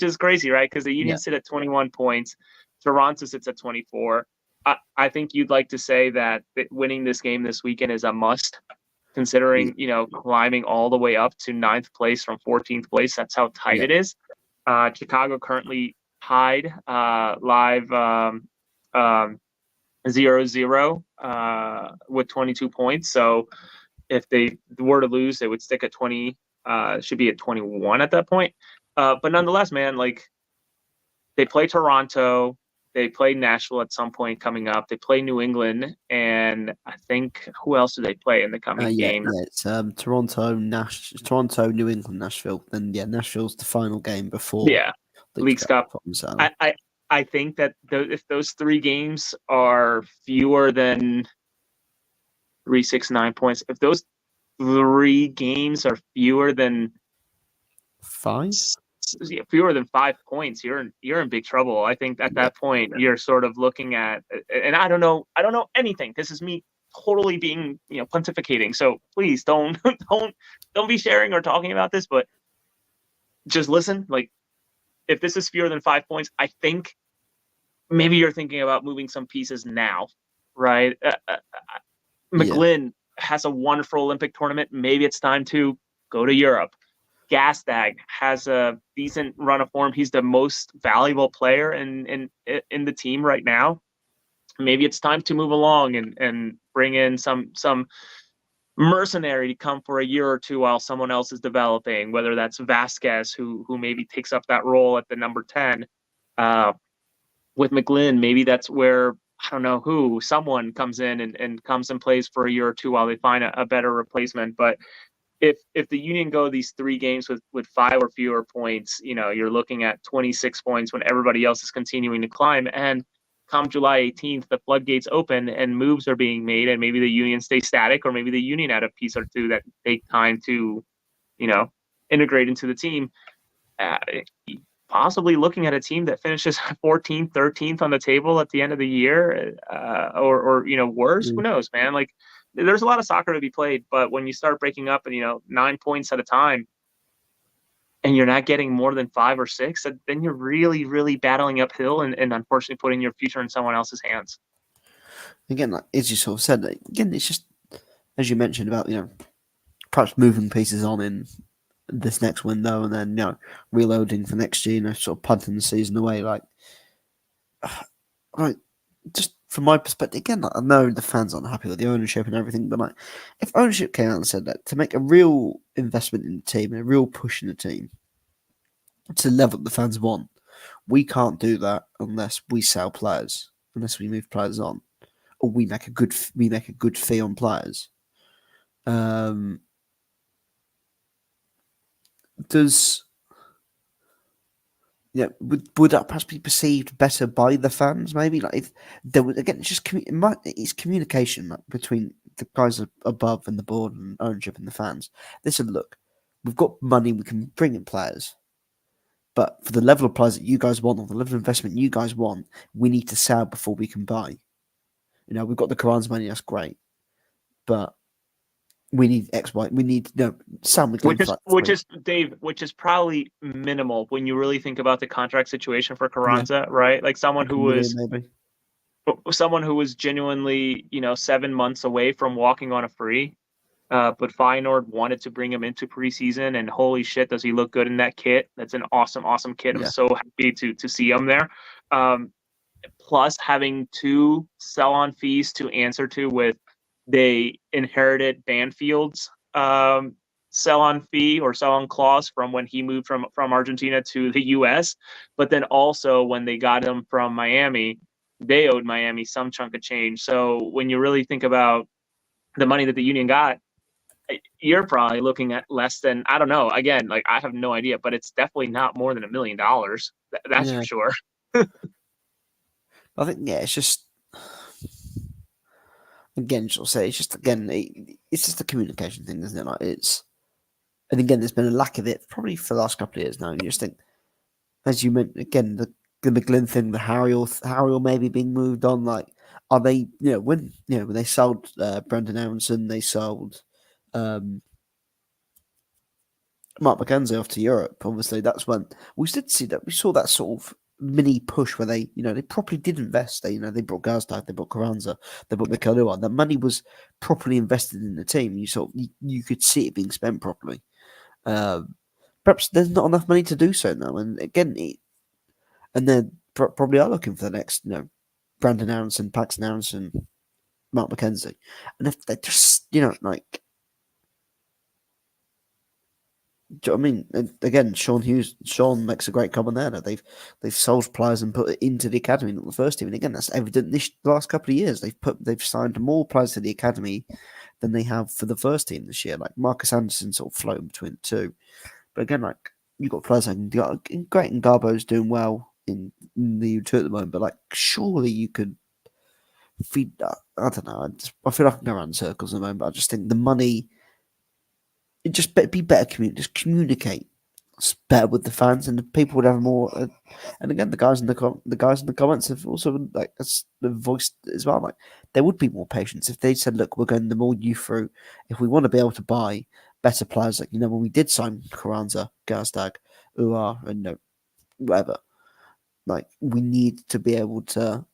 is crazy, right? Because the Union sit at 21 points, Toronto sits at 24. I think you'd like to say that winning this game this weekend is a must, considering climbing all the way up to 9th place from 14th place. That's how tight it is. Chicago currently tied live 0-0 with 22 points. So if they were to lose, they would stick at 20. Should be at 21 at that point. But nonetheless, man, like, they play Toronto, they play Nashville at some point coming up. They play New England, and I think, who else do they play in the coming game? Yeah, it's Toronto, New England, Nashville. Then Nashville's the final game before Leagues Cup. I think that if those 3 games are fewer than 3, 6, 9 points, if those 3 games are fewer than 5 points, you're in big trouble. I think at that point you're sort of looking at, and I don't know anything. This is me totally being pontificating. So please don't be sharing or talking about this, but just listen. Like, if this is fewer than 5 points, I think maybe you're thinking about moving some pieces now, right? McGlynn has a wonderful Olympic tournament. Maybe it's time to go to Europe. Gazdag has a decent run of form. He's the most valuable player in the team right now. Maybe it's time to move along and bring in some mercenary to come for a year or 2 while someone else is developing, whether that's Vasquez, who maybe takes up that role at the number 10. With McGlynn, maybe that's where, I don't know someone comes in and comes and plays for a year or 2 while they find a better replacement. But if the Union go these 3 games with 5 or fewer points, you're looking at 26 points when everybody else is continuing to climb. And come July 18th, the floodgates open and moves are being made, and maybe the Union stays static, or maybe the Union add a piece or 2 that take time to, integrate into the team. Possibly looking at a team that finishes 14th, 13th on the table at the end of the year, or worse. Who knows, man? Like, there's a lot of soccer to be played, but when you start breaking up and 9 points at a time, and you're not getting more than 5 or 6, then you're really, really battling uphill and unfortunately putting your future in someone else's hands. Again, like as you sort of said, again, it's just as you mentioned about perhaps moving pieces on in this next window and then reloading for next year, sort of punting the season away. Like just from my perspective, again, like, I know the fans aren't happy with the ownership and everything, but like if ownership came out and said that to make a real investment in the team and a real push in the team to the level the fans want, we can't do that unless we sell players, unless we move players on, or we make a good fee on players. Um, does would that perhaps be perceived better by the fans? Maybe like if there was again, it's just it's communication like, between the guys above and the board and ownership and the fans. They said, look, we've got money, we can bring in players, but for the level of players that you guys want or the level of investment you guys want, we need to sell before we can buy. We've got the Quran's money, that's great, but we need X, Y. We need Sam McGlynn Which is for like which three. is Dave, which is probably minimal when you really think about the contract situation for Yeah, Carranza, right? Like like a million maybe. someone who was genuinely 7 months away from walking on a free. But Feyenoord wanted to bring him into preseason, and holy shit, does he look good in that kit? That's an awesome, awesome kit. I'm Yeah, so happy to see him there. Um, Plus, having two sell-on fees to answer to with they inherited Banfield's sell-on fee or sell-on clause from when he moved from Argentina to the U.S. But then also when they got him from Miami, they owed Miami some chunk of change. So when you really think about the money that the Union got, you're probably looking at less than, I don't know. Again, like I have no idea, but it's definitely not more than $1 million. That's for yeah. sure. I think it's just again, sort of say it's just again, it's just a communication thing, isn't it? Like it's and again, there's been a lack of it probably for the last couple of years now. And you just think, as you mentioned again, the McGlynn thing, the Harry maybe being moved on. Like, are they? When they sold Brendan Aronson, they sold um, Mark McKenzie off to Europe. Obviously, that's when we did see that. We saw that sort of mini push where they properly did invest. They brought Gazdag, they brought Carranza, they brought Mikalua. That money was properly invested in the team. You could see it being spent properly. Perhaps there's not enough money to do so now. And again, and they probably are looking for the next, Brandon Aronson, Paxton Aronson, Mark McKenzie. And if they just, like, do you know what I mean? And again, Sean makes a great comment there that they've sold players and put it into the academy, not the first team. And again, that's evident this last couple of years. They've signed more players to the academy than they have for the first team this year. Like Marcus Anderson sort of floating between the two. But again, like you've got players like great and Garbo's doing well in the U2 at the moment, but like surely you could feed that. I don't know. I feel like I can go around in circles at the moment, but I just think the money it just be better just communicate better with the fans, and the people would have more. And again, the guys in the comments have also like voiced as well. Like there would be more patience if they said, "Look, we're going the more youth route. If we want to be able to buy better players, like when we did sign Carranza, Gazdag, Uar, and whatever, like we need to be able to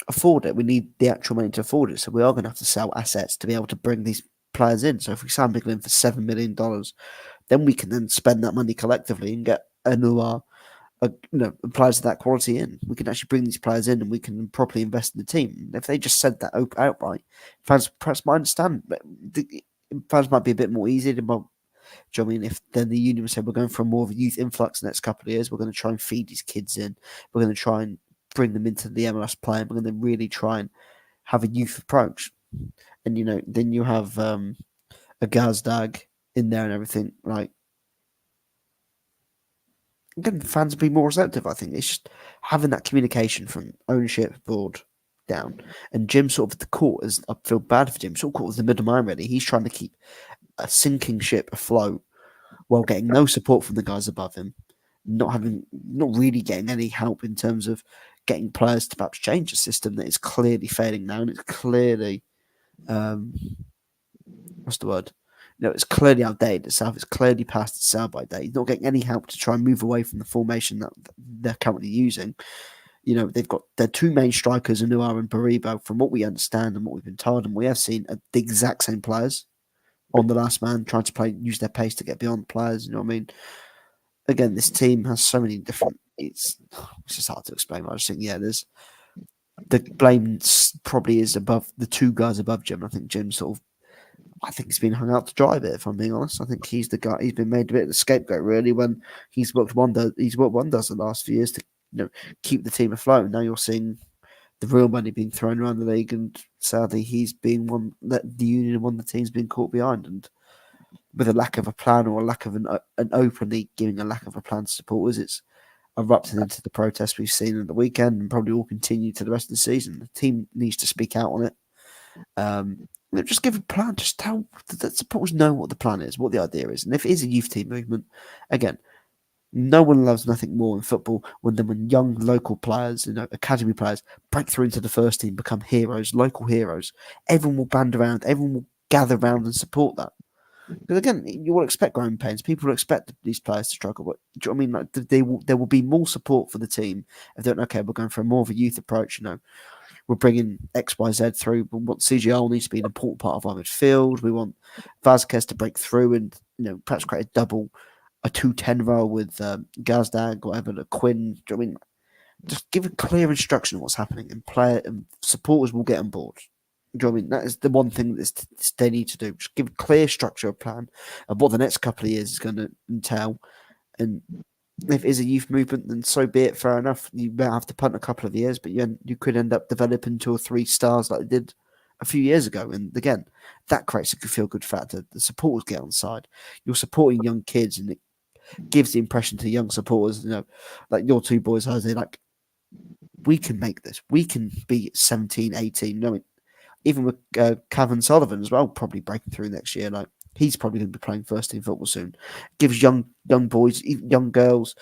afford it. We need the actual money to afford it. So we are going to have to sell assets to be able to bring these players in. So if we sign Bigland for $7 million, then we can then spend that money collectively and get a new players of that quality in. We can actually bring these players in and we can properly invest in the team. If they just said that outright, fans perhaps might understand. But fans might be a bit more easy to. Do you know what I mean? If then the union said we're going for more of a youth influx the next couple of years, we're going to try and feed these kids in. We're going to try and bring them into the MLS play, and we're going to really try and have a youth approach. And then you have a Gazdag in there and everything. Like again, fans will be more receptive. I think it's just having that communication from ownership board down, and Jim sort of at the court is. I feel bad for Jim. Sort of court is the middleman. Really, he's trying to keep a sinking ship afloat while getting no support from the guys above him, not really getting any help in terms of getting players to perhaps change a system that is clearly failing now, and it's clearly um, what's the word? It's clearly outdated itself. It's clearly past its sell by date. He's not getting any help to try and move away from the formation that they're currently using. They've got their two main strikers, Anuar and Baribo, from what we understand and what we've been told, and we have seen are the exact same players on the last man, trying to use their pace to get beyond players. You know what I mean? Again, this team has so many different. It's just hard to explain. But I just think, there's the blame probably is above the two guys above Jim. I think Jim I think he's been hung out to dry a bit. If I'm being honest, I think he's the guy. He's been made a bit of the scapegoat really when He's worked wonders the last few years to keep the team afloat. Now you're seeing the real money being thrown around the league, and sadly, he's being one that the union and one of the teams being caught behind, and with a lack of a plan or a lack of an openly giving a lack of a plan to supporters, it's erupted into the protests we've seen at the weekend and probably will continue to the rest of the season. The team needs to speak out on it. Just give a plan. Just tell the supporters know what the plan is, what the idea is, and if it is a youth team movement, again, no one loves nothing more in football when young local players, academy players, break through into the first team, become heroes, local heroes. Everyone will band around. Everyone will gather around and support that. Because again, you will expect growing pains. People will expect these players to struggle. But do you know what I mean? Like there will be more support for the team if they're okay. We're going for more of a youth approach. We're bringing X, Y, Z through. We want CGL needs to be an important part of our midfield. We want Vazquez to break through and perhaps create a 2-10 role with Gazdag, whatever, the Quinn. Do you know what I mean? Just give a clear instruction of what's happening, and supporters will get on board. Do you know what I mean? That is the one thing that they need to do. Just give a clear structure, of plan of what the next couple of years is going to entail. And if it is a youth movement, then so be it. Fair enough. You may have to punt a couple of years, but you could end up developing 2 or 3 stars like they did a few years ago. And again, that creates a feel-good factor. The supporters get on side. You're supporting young kids, and it gives the impression to young supporters, like your two boys, Jose, like, we can make this. We can be 17, 18. Even with Kevin Sullivan as well, probably breaking through next year. Like, he's probably going to be playing first team football soon. Gives young boys, young girls,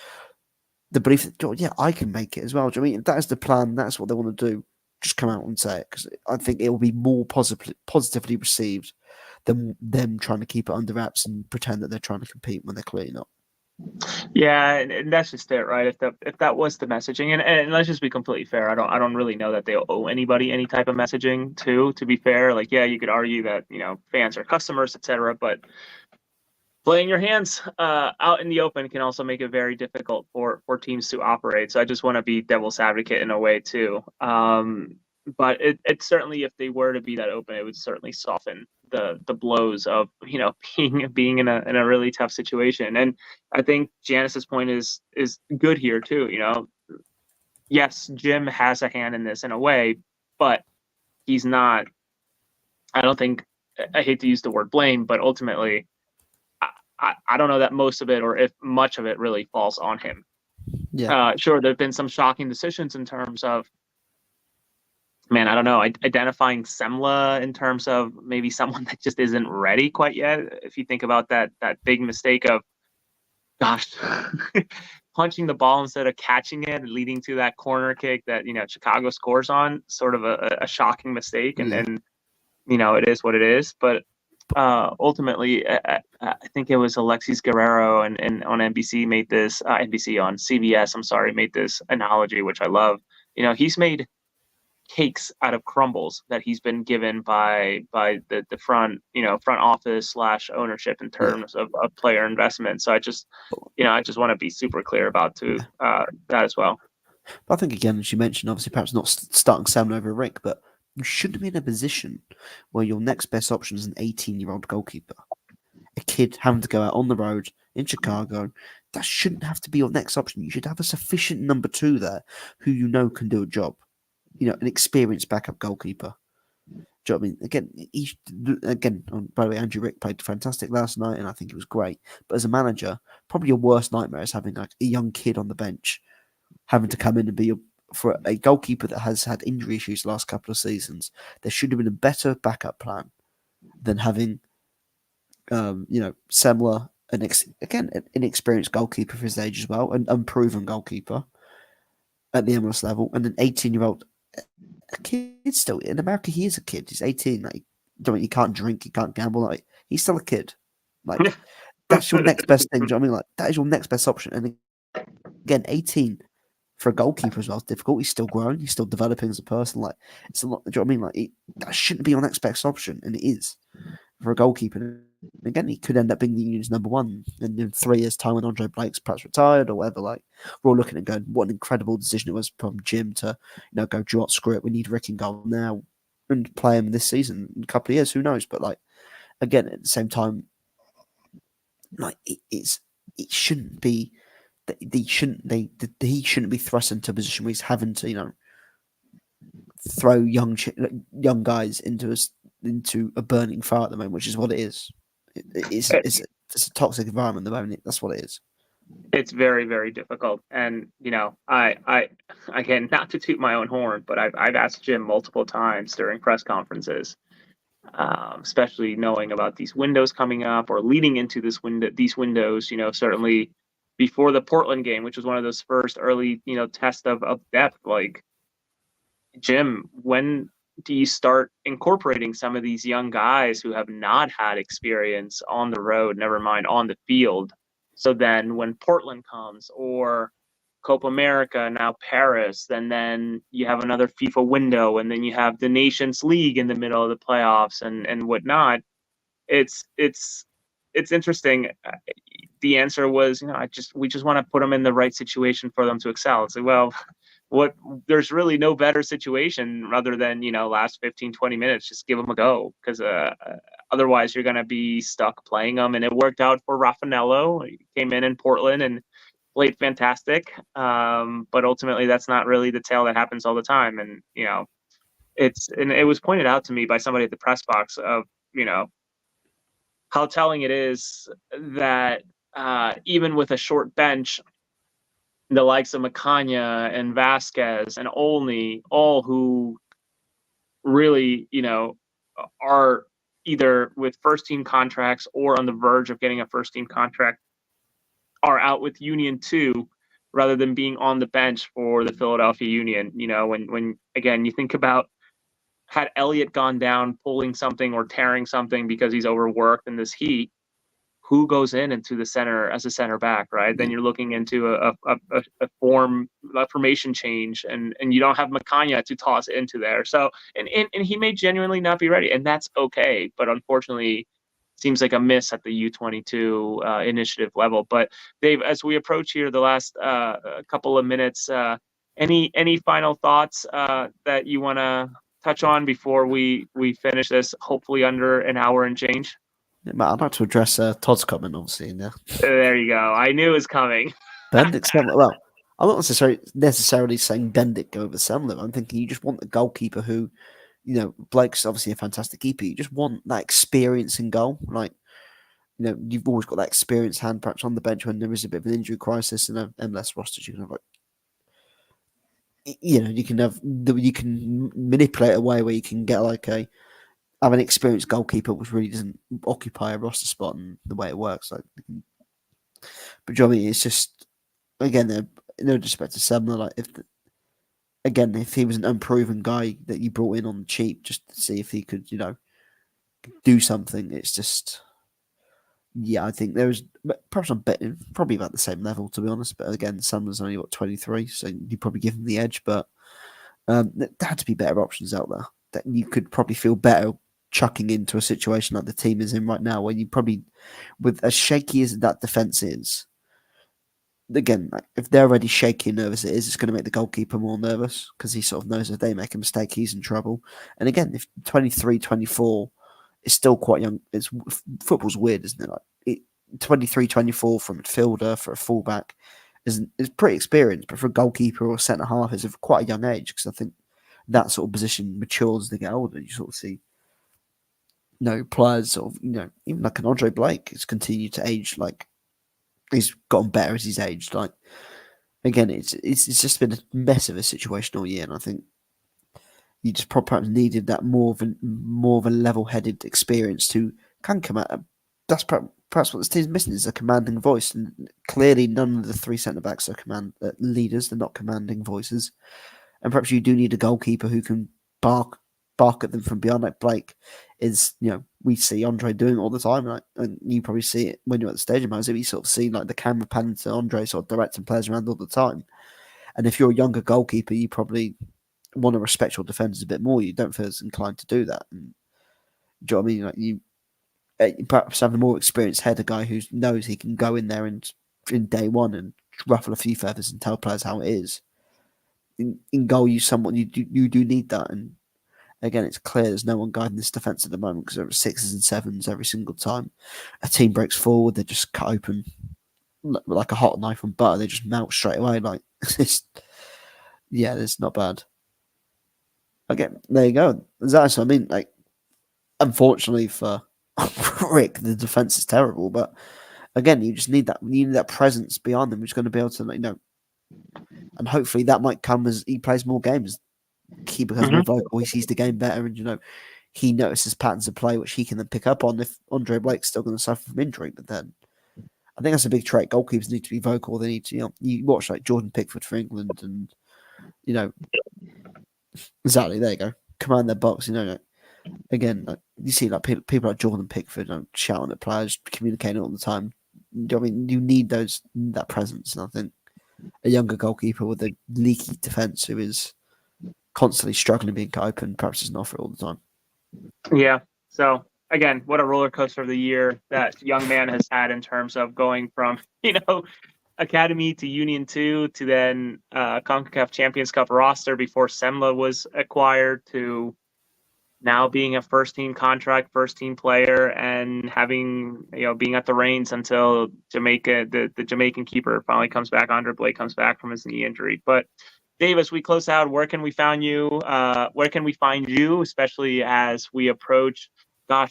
the belief that, yeah, I can make it as well. Do you know what I mean? If that is the plan, that's what they want to do, just come out and say it, because I think it will be more positively received than them trying to keep it under wraps and pretend that they're trying to compete when they're clearly not. Yeah, and that's just it, right? If that was the messaging, and let's just be completely fair, I don't really know that they owe anybody any type of messaging too. To be fair, like, yeah, you could argue that fans are customers, etc., but playing your hands out in the open can also make it very difficult for teams to operate. So I just want to be devil's advocate in a way too. But it certainly, if they were to be that open, it would certainly soften the blows of being in a really tough situation. And I think Janice's point is good here too. Yes, Jim has a hand in this in a way, but he's not. I don't think, I hate to use the word blame, but ultimately, I don't know that most of it, or if much of it, really falls on him. Yeah. Sure, there have been some shocking decisions in terms of, man, I don't know, identifying Semla in terms of maybe someone that just isn't ready quite yet. If you think about that big mistake of, gosh, punching the ball instead of catching it, leading to that corner kick that Chicago scores on, sort of a shocking mistake, and it is what it is. But ultimately, I think it was Alexis Guerrero and on NBC made this NBC on CBS. I'm sorry, made this analogy, which I love. He's made cakes out of crumbles that he's been given by the front office / ownership in terms of player investment. So I just want to be super clear about that as well. But I think, again, as you mentioned, obviously perhaps not starting Salmon over Rick, but you shouldn't be in a position where your next best option is an 18-year-old goalkeeper. A kid having to go out on the road in Chicago, that shouldn't have to be your next option. You should have a sufficient number 2 there who can do a job. An experienced backup goalkeeper. Do you know what I mean? Again, by the way, Andrew Rick played fantastic last night, and I think it was great. But as a manager, probably your worst nightmare is having like a young kid on the bench, having to come in and be for a goalkeeper that has had injury issues the last couple of seasons. There should have been a better backup plan than having, Semler, an inexperienced goalkeeper for his age as well, an unproven goalkeeper at the MLS level, and an 18-year-old. A kid still in America. He is a kid. He's 18. Like, you can't drink, you can't gamble. Like he's still a kid. Like that's your next best thing. Do you know what I mean? Like that is your next best option. And again, 18 for a goalkeeper as well is difficult. He's still growing. He's still developing as a person. Like it's a lot. Do you know what I mean? Like that shouldn't be your next best option, and it is for a goalkeeper. And again, he could end up being the Union's number one. And in 3 years' time, when Andre Blake's perhaps retired or whatever, like we're all looking and going, what an incredible decision it was from Jim to go draw out script. We need Rick in goal now and play him this season in a couple of years. Who knows? But like again, at the same time, like it shouldn't be. He shouldn't be thrust into a position where he's having to throw young guys into a burning fire at the moment, which is what it is. It's a toxic environment at the moment. That's what it is. It's very, very difficult. And I again, not to toot my own horn, but I've asked Jim multiple times during press conferences, especially knowing about these windows coming up or leading into these windows. Certainly before the Portland game, which was one of those first early tests of depth. Like, Jim, when do you start incorporating some of these young guys who have not had experience on the road, never mind on the field? So then when Portland comes, or Copa America, now Paris, and then you have another FIFA window, and then you have the Nations League in the middle of the playoffs and whatnot. It's interesting. The answer was, we just want to put them in the right situation for them to excel. So, well, there's really no better situation rather than last 15, 20 minutes, just give them a go, because otherwise you're going to be stuck playing them. And it worked out for Raffanello. He came in Portland and played fantastic, but ultimately that's not really the tale that happens all the time. And it was pointed out to me by somebody at the press box of how telling it is that even with a short bench, the likes of Macania and Vasquez and Olney, all who really, are either with first team contracts or on the verge of getting a first team contract, are out with Union 2 rather than being on the bench for the Philadelphia Union. When again, you think about, had Elliott gone down pulling something or tearing something because he's overworked in this heat, who goes into the center as a center back, right? Then you're looking into a formation change, and you don't have Macania to toss into there. So and he may genuinely not be ready, and that's okay. But unfortunately, seems like a miss at the U22 initiative level. But Dave, as we approach here the last couple of minutes, any final thoughts that you want to touch on before we finish this, hopefully under an hour and change? I'd like to address Todd's comment, obviously, in there. There you go. I knew it was coming. Bendick's well, I'm not necessarily saying Bendick over Semler. I'm thinking you just want the goalkeeper who, Blake's obviously a fantastic keeper. You just want that experience in goal. Like, you've always got that experienced hand perhaps on the bench when there is a bit of an injury crisis and a MLS roster. You can have you can manipulate a way where you can get have an experienced goalkeeper which really doesn't occupy a roster spot, and the way it works. But Johnny, it's just, again, no disrespect to Semler, like if he was an unproven guy that you brought in on the cheap just to see if he could, do something, it's just, I think there was perhaps I'm betting probably about the same level, to be honest. But again, Semler's only 23, so you probably give him the edge. But there had to be better options out there that you could probably feel better chucking into a situation like the team is in right now, where you probably, with as shaky as that defense is, again, if they're already shaky and nervous it's going to make the goalkeeper more nervous, because he sort of knows if they make a mistake, he's in trouble. And again, if 23, 24 is still quite young, football's weird, isn't it? 23, 24 from a midfielder for a fullback is pretty experienced, but for a goalkeeper or centre half is of quite a young age, because I think that sort of position matures as they get older. You sort of see players sort of, even like an Andre Blake has continued to age, like he's gotten better as he's aged. Like, again, it's just been a mess of a situation all year, and I think you just perhaps needed that more of a level-headed experience to can come out. That's perhaps what this team's missing, is a commanding voice, and clearly none of the three centre backs are leaders. They're not commanding voices, and perhaps you do need a goalkeeper who can bark bark at them from beyond. Like Blake is, we see Andre doing it all the time, and you probably see it when you're at the stadium. As you sort of see like the camera pan to Andre, sort of directing players around all the time. And if you're a younger goalkeeper, you probably want to respect your defenders a bit more. You don't feel as inclined to do that. And, do you know what I mean? Like you perhaps have a more experienced header guy who knows he can go in there and in day one and ruffle a few feathers and tell players how it is. In goal, you do need that. And again, it's clear there's no one guiding this defence at the moment because there are sixes and sevens every single time a team breaks forward. They just cut open like a hot knife on butter. They just melt straight away. Like it's not bad. Again, there you go. That's what I mean. Like, unfortunately for Rick, the defense is terrible. But again, you just need that. You need that presence beyond them, who's going to be able to, and hopefully that might come as he plays more games. He becomes more vocal. He sees the game better, and he notices patterns of play which he can then pick up on. If Andre Blake's still going to suffer from injury, but then I think that's a big trait. Goalkeepers need to be vocal. They need to, you watch like Jordan Pickford for England, and exactly, there you go, command their box. Again, you see like people like Jordan Pickford shouting at players, communicating all the time. I mean, you need that presence, and I think a younger goalkeeper with a leaky defence who is constantly struggling being cut open perhaps doesn't offer it all the time. Yeah. So again, what a roller coaster of the year that young man has had in terms of going from academy to Union 2 to then CONCACAF Champions Cup roster before Semla was acquired to now being a first team contract, first team player, and having being at the reins until Jamaica, the Jamaican keeper finally comes back. Andre Blake comes back from his knee injury. But Davis, we close out. Where can we find you? Where can we find you, especially as we approach,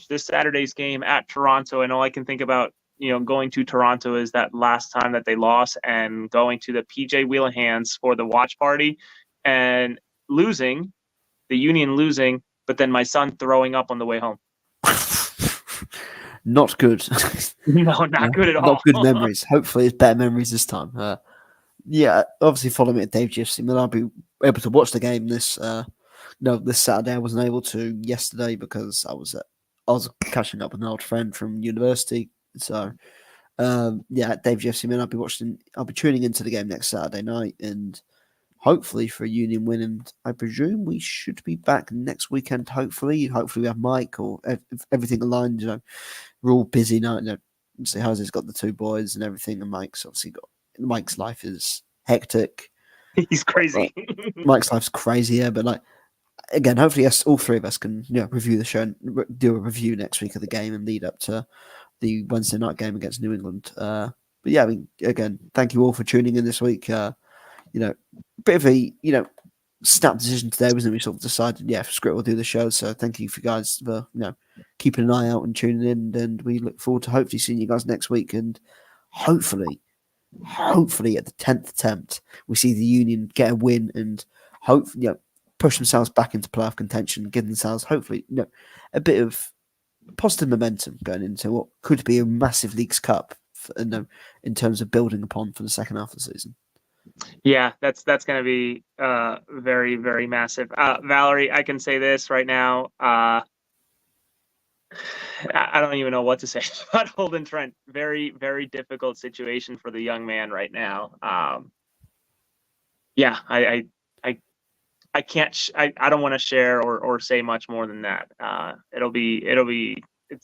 this Saturday's game at Toronto? And all I can think about, going to Toronto is that last time that they lost and going to the PJ Wheelahans for the watch party and losing, the Union losing, but then my son throwing up on the way home. Not good. No, not good at all. Not good memories. Hopefully it's better memories this time. Obviously follow me at Dave GFC. I'll be able to watch the game this Saturday. I wasn't able to yesterday because I was catching up with an old friend from university. So at Dave GFC, I'll be tuning into the game next Saturday night, and hopefully for a Union win, and I presume we should be back next weekend. Hopefully we have Mike, or if everything aligned. We're all busy now. See, Jose's got the two boys and everything, and Mike's obviously got. Mike's life is hectic. He's crazy. Mike's life's crazy, yeah. But again, hopefully, yes, all three of us can review the show and do a review next week of the game and lead up to the Wednesday night game against New England. But yeah, again, thank you all for tuning in this week. Bit of a snap decision today, wasn't it? We sort of decided, screw it, we'll do the show. So thank you for guys for keeping an eye out and tuning in, and we look forward to hopefully seeing you guys next week, and hopefully at the 10th attempt we see the Union get a win and hopefully push themselves back into playoff contention, give themselves hopefully a bit of positive momentum going into what could be a massive Leagues Cup in terms of building upon for the second half of the season. Yeah, that's going to be very, very massive. Valerie, I can say this right now. I don't even know what to say about Holden Trent. Very, very difficult situation for the young man right now. I can't. I don't want to share or say much more than that.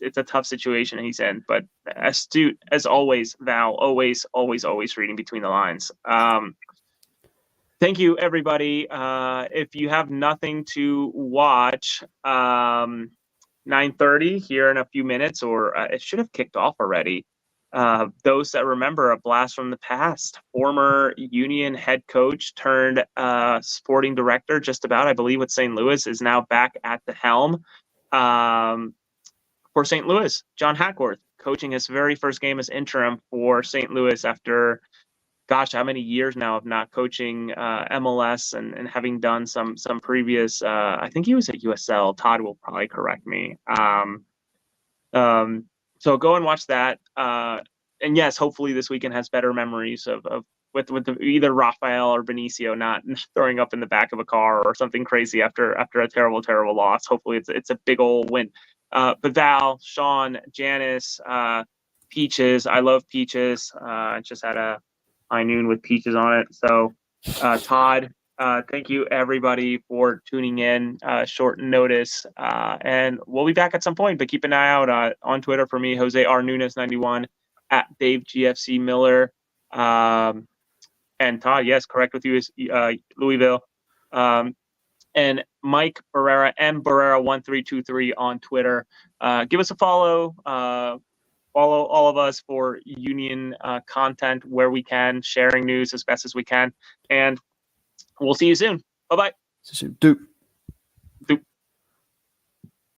It's a tough situation he's in, but astute as always, Val. Always reading between the lines. Thank you, everybody. If you have nothing to watch, 9:30 here in a few minutes, or it should have kicked off already. Those that remember, a blast from the past. Former Union head coach turned sporting director, just about, I believe, with St. Louis, is now back at the helm for St. Louis. John Hackworth coaching his very first game as interim for St. Louis after, how many years now of not coaching MLS and having done some previous, I think he was at USL. Todd will probably correct me. So go and watch that. And yes, hopefully this weekend has better memories of either Rafael or Benicio not throwing up in the back of a car or something crazy after a terrible loss. Hopefully it's a big old win. But Val, Sean, Janice, Peaches, I love Peaches. Just had a high noon with Peaches on it. So Todd, thank you everybody for tuning in. Short notice, and we'll be back at some point. But keep an eye out on Twitter for me, Jose R Nunes 91 at Dave GFC Miller. And Todd, yes, correct with you is Louisville. And Mike Barrera, M Barrera 1323 on Twitter. Give us a follow. Follow all of us for Union content where we can, sharing news as best as we can. And we'll see you soon. Bye-bye. See you soon.